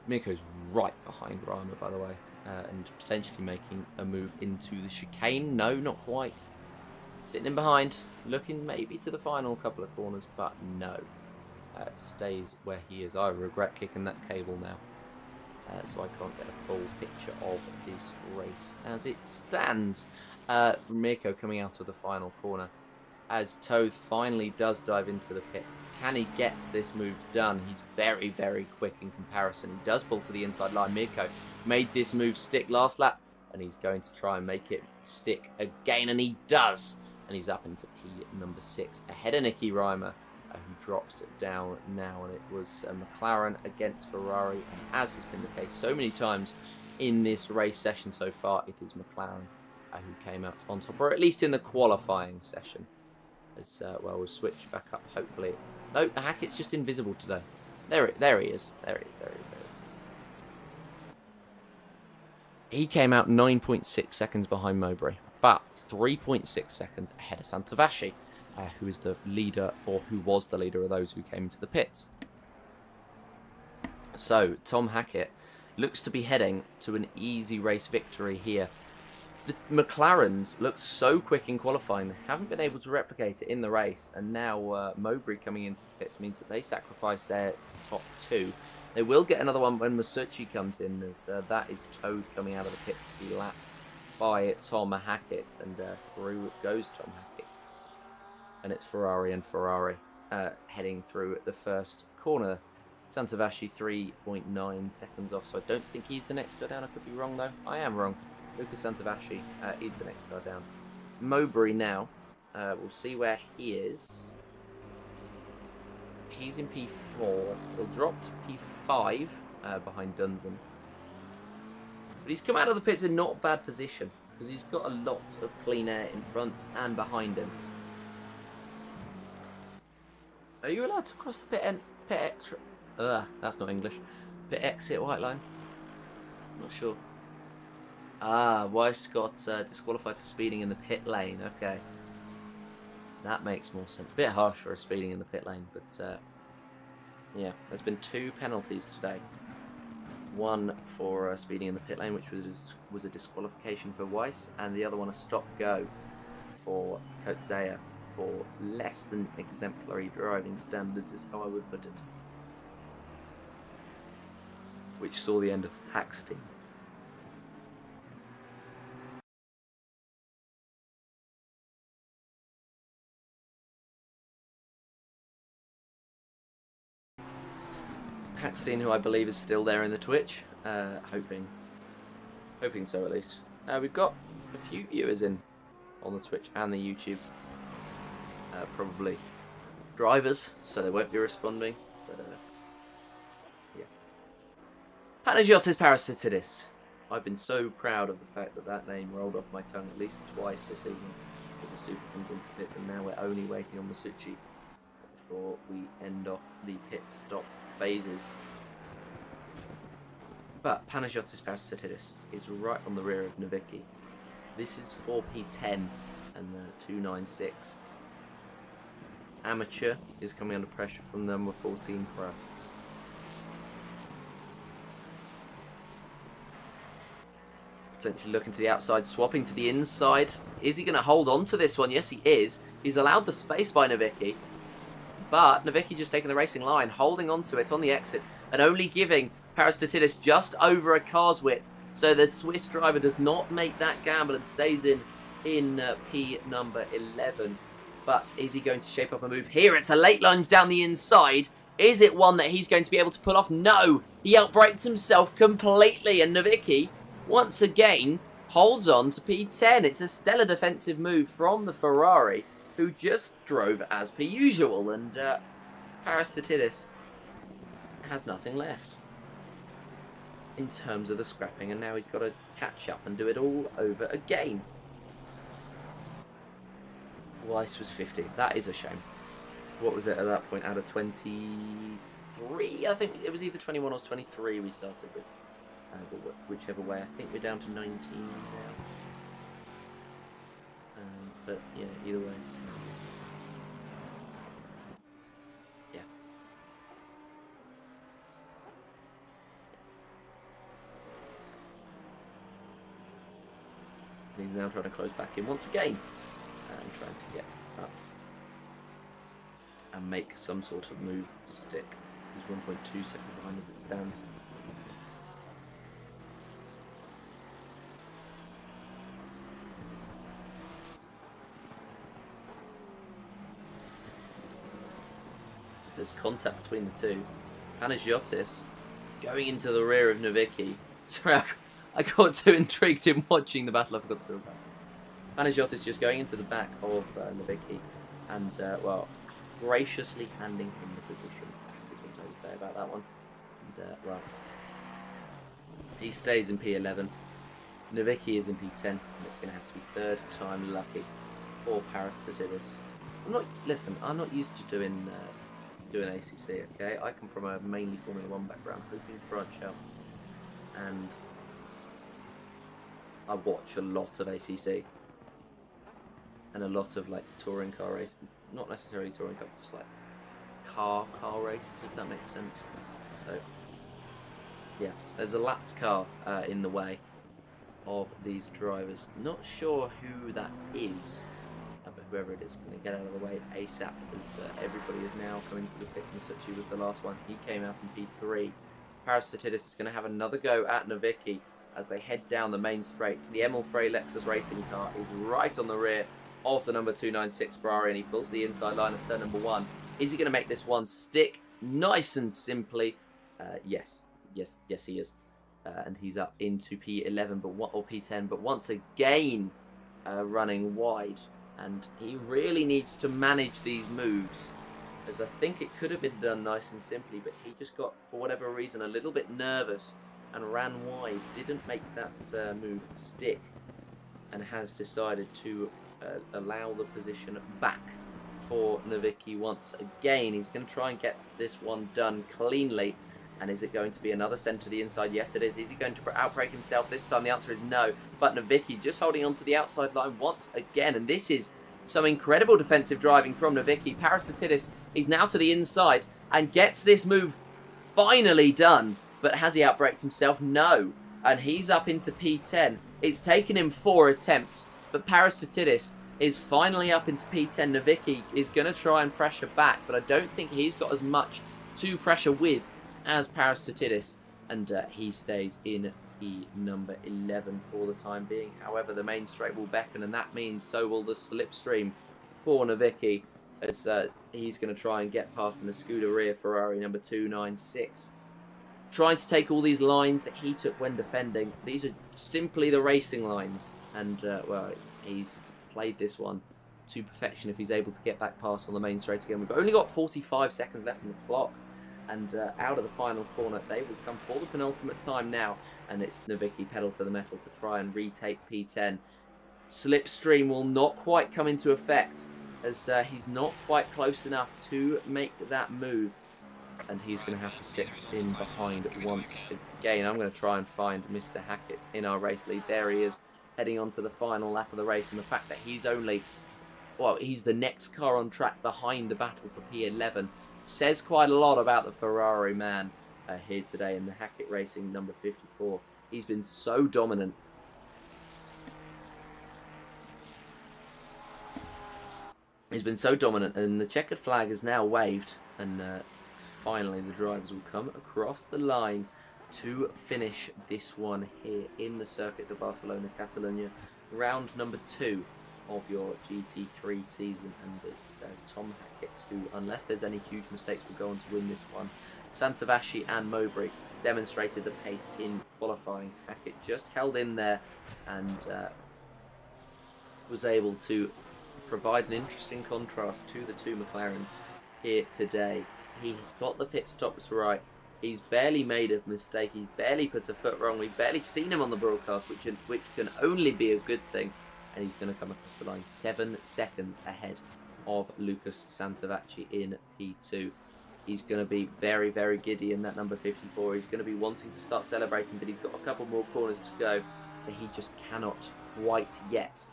Mirko's right behind Reimer, by the way, and potentially making a move into the chicane. No, not quite. Sitting in behind, looking maybe to the final couple of corners, but no. Stays where he is. I regret kicking that cable now. So I can't get a full picture of this race as it stands. Mirko coming out of the final corner as Toad finally does dive into the pits. Can he get this move done? He's very, very quick in comparison. He does pull to the inside line. Mirko made this move stick last lap, and he's going to try and make it stick again, and he does. And he's up into P number 6 ahead of Nicky Reimer, who drops it down now. And it was McLaren against Ferrari, and as has been the case so many times in this race session so far, it is McLaren who came out on top, or at least in the qualifying session. As well, we'll switch back up, hopefully. No, Hackett's just invisible today. There he is. There he is. He came out 9.6 seconds behind Mowbray, but 3.6 seconds ahead of Santavasci, who is the leader, or who was the leader of those who came into the pits. So, Tom Hackett looks to be heading to an easy race victory here. The McLarens looked so quick in qualifying, they haven't been able to replicate it in the race, and now Mowbray coming into the pits means that they sacrifice their top 2. They will get another one when Masucci comes in, as that is Toad coming out of the pits to be lapped by Tom Hackett, and through goes Tom Hackett. And it's Ferrari and Ferrari heading through the first corner. Santavasci 3.9 seconds off, so I don't think he's the next guy down. I could be wrong though. I am wrong. Lucas Santavasci is the next guy down. Mowbray now. We'll see where he is. He's in P4. He'll drop to P5 behind Dunsen. But he's come out of the pits in not a bad position, because he's got a lot of clean air in front and behind him. Are you allowed to cross the pit exit? That's not English. Pit exit white line? Not sure. Weiss got disqualified for speeding in the pit lane. Okay. That makes more sense. A bit harsh for speeding in the pit lane, but yeah, there's been 2 penalties today. One for speeding in the pit lane, which was a disqualification for Weiss, and the other one a stop-go for Kotzea for less than exemplary driving standards, is how I would put it. Which saw the end of Hackstein. Hackstein, who I believe is still there in the Twitch, hoping so at least. We've got a few viewers in on the Twitch and the YouTube, probably drivers, so they won't be responding. But, yeah. Panagiotis Parasitidis. I've been so proud of the fact that that name rolled off my tongue at least twice this season as the Super comes into pits, and now we're only waiting on the Suchi before we end off the pit stop phases. But Panagiotis Parasitidis is right on the rear of Nowicki. This is 4P10 and 296. Amateur is coming under pressure from number 14 Pro. Potentially looking to the outside, swapping to the inside. Is he going to hold on to this one? Yes, he is. He's allowed the space by Nowicki. But Nowicki just taking the racing line, holding on to it on the exit, and only giving Parasitidis just over a car's width. So the Swiss driver does not make that gamble and stays in P number 11. But is he going to shape up a move here? It's a late lunge down the inside. Is it one that he's going to be able to pull off? No! He outbrakes himself completely, and Nowicki once again holds on to P10. It's a stellar defensive move from the Ferrari, who just drove as per usual, and Parasitidis has nothing left in terms of the scrapping, and now he's got to catch up and do it all over again. Weiss was 50. That is a shame. What was it at that point? Out of 23? I think it was either 21 or 23 we started with. But whichever way, I think we're down to 19 now. But yeah, either way. Yeah. And he's now trying to close back in once again. And trying to get up. And make some sort of move stick. He's 1.2 seconds behind as it stands. There's contact between the two. Panagiotis going into the rear of Nowicki. Sorry, I got too intrigued in watching the battle. I forgot to do that. Panagiotis just going into the back of Nowicki and, well, graciously handing him the position, is what I would say about that one. And, well, he stays in P11. Nowicki is in P10, and it's going to have to be third time lucky for Parasitidis. I'm not used to doing ACC, okay? I come from a mainly Formula 1 background, hoping to branch out. And I watch a lot of ACC. And a lot of, like, touring car races. Not necessarily touring car, just, like, car races, if that makes sense. So, yeah, there's a lapped car in the way of these drivers. Not sure who that is. But whoever it is going to get out of the way ASAP, as everybody is now coming to the pits. Masucci was the last one. He came out in P3. Parasitidis is going to have another go at Nowicki as they head down the main straight. The Emil Frey Lexus racing car is right on the rear of the number 296 Ferrari, and he pulls the inside line at turn number 1. Is he going to make this one stick nice and simply? Yes, he is. And he's up into P11 or P10, but once again running wide. And he really needs to manage these moves, as I think it could have been done nice and simply, but he just got, for whatever reason, a little bit nervous and ran wide, didn't make that move stick, and has decided to allow the position back for Nowicki once again. He's going to try and get this one done cleanly. And is it going to be another send to the inside? Yes, it is. Is he going to outbrake himself this time? The answer is no. But Nowicki just holding on to the outside line once again. And this is some incredible defensive driving from Nowicki. Parasitidis is now to the inside and gets this move finally done. But has he outbraked himself? No. And he's up into P10. It's taken him 4 attempts. But Parasitidis is finally up into P10. Nowicki is going to try and pressure back. But I don't think he's got as much to pressure with as Parasitidis, and he stays in P number 11 for the time being. However, the main straight will beckon, and that means so will the slipstream for Nowicki, as he's going to try and get past in the Scuderia Ferrari number 296. Trying to take all these lines that he took when defending. These are simply the racing lines, and well, he's played this one to perfection if he's able to get back past on the main straight again. We've only got 45 seconds left on the clock, and out of the final corner they will come for the penultimate time now, and it's Nowicki pedal to the metal to try and retake P10. Slipstream will not quite come into effect, as he's not quite close enough to make that move, and he's going to have to sit in behind once again. I'm going to try and find Mr. Hackett in our race lead. There he is, heading on to the final lap of the race, and the fact that he's only, well, he's the next car on track behind the battle for P11 says quite a lot about the Ferrari man here today in the Hackett Racing number 54. He's been so dominant. He's been so dominant, and the checkered flag is now waved, and finally the drivers will come across the line to finish this one here in the Circuit de Barcelona-Catalunya, round number 2 of your GT3 season, and it's Tom Hackett who, unless there's any huge mistakes, will go on to win this one. Santavasci and Mowbray demonstrated the pace in qualifying. Hackett just held in there and was able to provide an interesting contrast to the two McLarens here today. He got the pit stops right. He's barely made a mistake. He's barely put a foot wrong. We've barely seen him on the broadcast, which can only be a good thing. And he's going to come across the line 7 seconds ahead of Lucas Santavasci in P2. He's going to be very, very giddy in that number 54. He's going to be wanting to start celebrating, but he's got a couple more corners to go, so he just cannot quite yet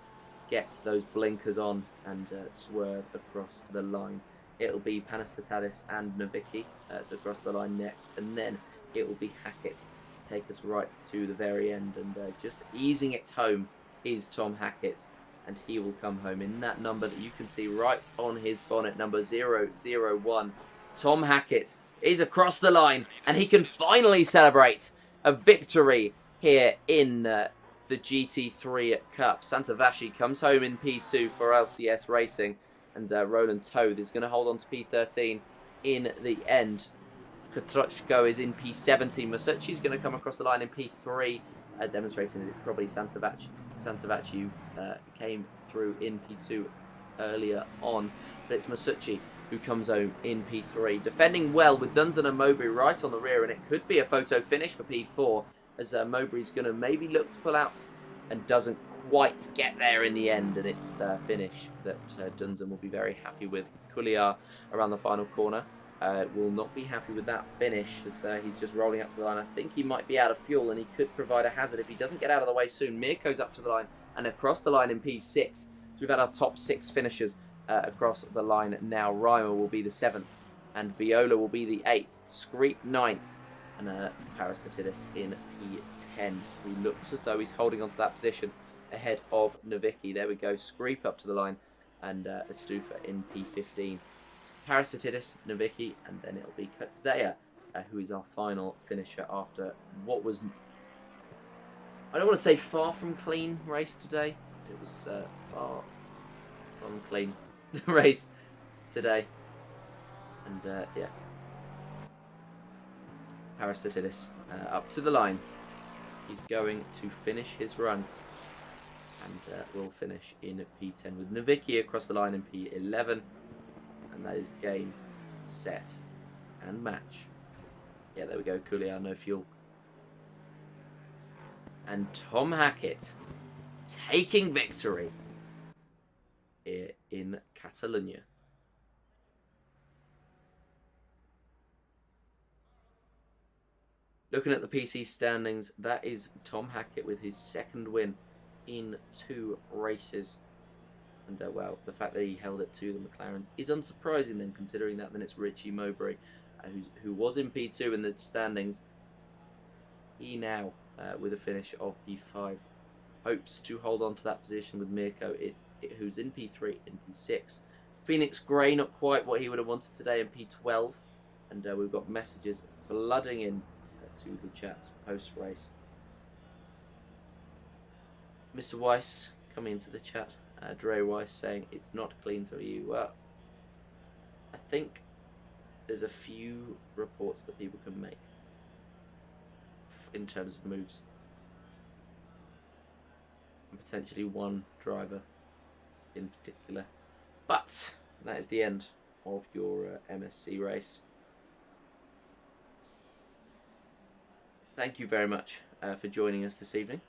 get those blinkers on and swerve across the line. It'll be Panastatatis and Nowicki to cross the line next, and then it will be Hackett to take us right to the very end, and just easing it home is Tom Hackett, and he will come home in that number that you can see right on his bonnet, number 001. Tom Hackett is across the line, and he can finally celebrate a victory here in the GT3 Cup. Santavasci comes home in P2 for LCS Racing, and Roland Toth is going to hold on to P13 in the end. Kotruchko is in P17. Masucci's going to come across the line in P3, demonstrating that it's probably Santavasci who came through in P2 earlier on, but it's Masucci who comes home in P3, defending well with Dunson and Mowbray right on the rear, and it could be a photo finish for P4, as Mowbray's going to maybe look to pull out and doesn't quite get there in the end, and it's a finish that Dunson will be very happy with. Couliard around the final corner will not be happy with that finish, as he's just rolling up to the line. I think he might be out of fuel, and he could provide a hazard if he doesn't get out of the way soon. Mirko's up to the line and across the line in P6. So we've had our top 6 finishers across the line now. Reimer will be the 7th, and Viola will be the 8th. Screep 9th, and Parasitidis in P10, who looks as though he's holding on to that position ahead of Nowicki. There we go, Screep up to the line, and Estufa in P15. Parasitidis, Nowicki, and then it'll be Kutzea, who is our final finisher after what was, I don't want to say far from clean race today. It was far from clean race today, and yeah, Parasitidis up to the line. He's going to finish his run, and will finish in P10 with Nowicki across the line in P11. And that is game, set, and match. Yeah, there we go. Couliard, no fuel. And Tom Hackett taking victory here in Catalunya. Looking at the PC standings, that is Tom Hackett with his 2nd win in 2 races. And well, the fact that he held it to the McLarens is unsurprising then, considering that then it's Richie Mowbray, who was in P2 in the standings. He now, with a finish of P5, hopes to hold on to that position with Mirko, who's in P3 and P6. Phoenix Grey, not quite what he would have wanted today in P12. And we've got messages flooding in to the chat post-race. Mr. Weiss coming into the chat. Dre Weiss saying it's not clean for you. Well, I think there's a few reports that people can make in terms of moves, and potentially one driver in particular But that is the end of your MSC race. Thank you very much for joining us this evening.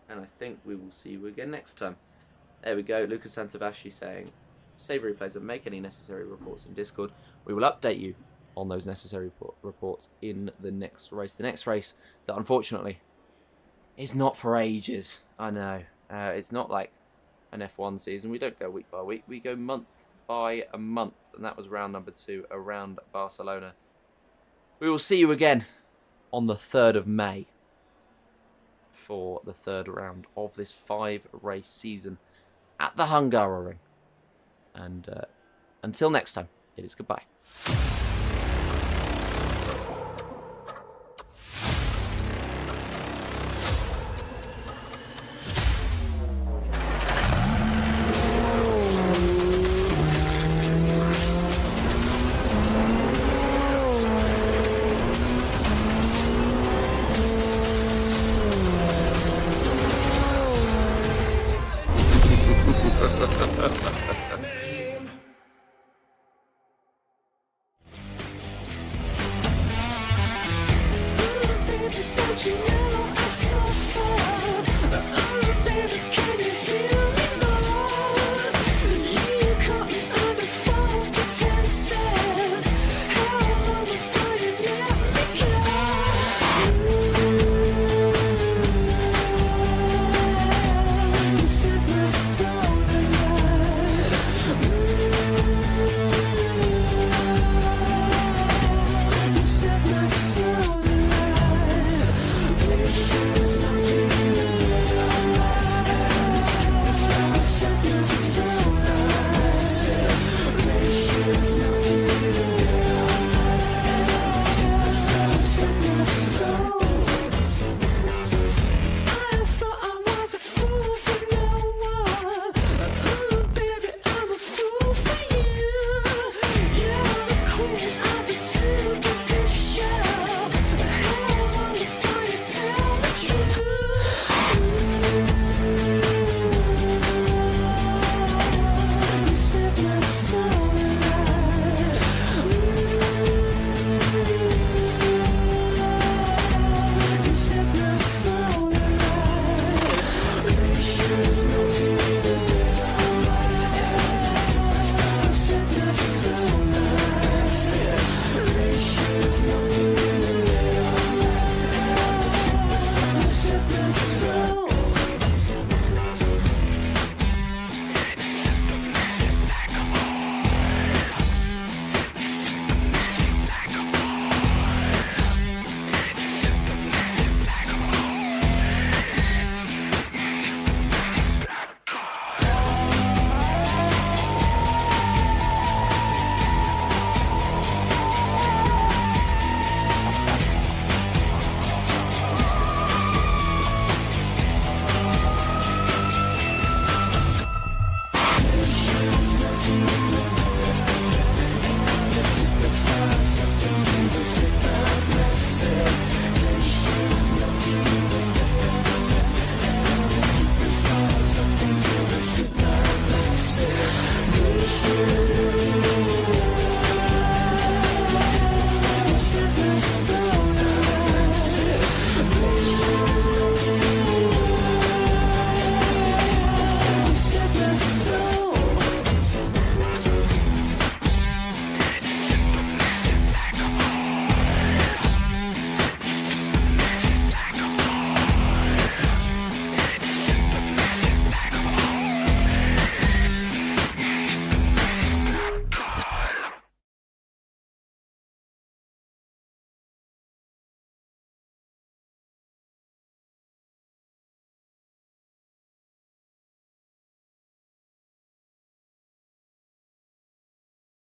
And I think we will see you again next time. There we go, Lucas Santavashi saying, save replays and make any necessary reports in Discord. We will update you on those necessary reports in the next race. The next race that unfortunately is not for ages. I know. It's not like an F1 season. We don't go week by week. We go month by a month. And that was round number 2 around Barcelona. We will see you again on the 3rd of May for the 3rd round of this 5-race season at the Hungaroring. And until next time, it is goodbye. Don't you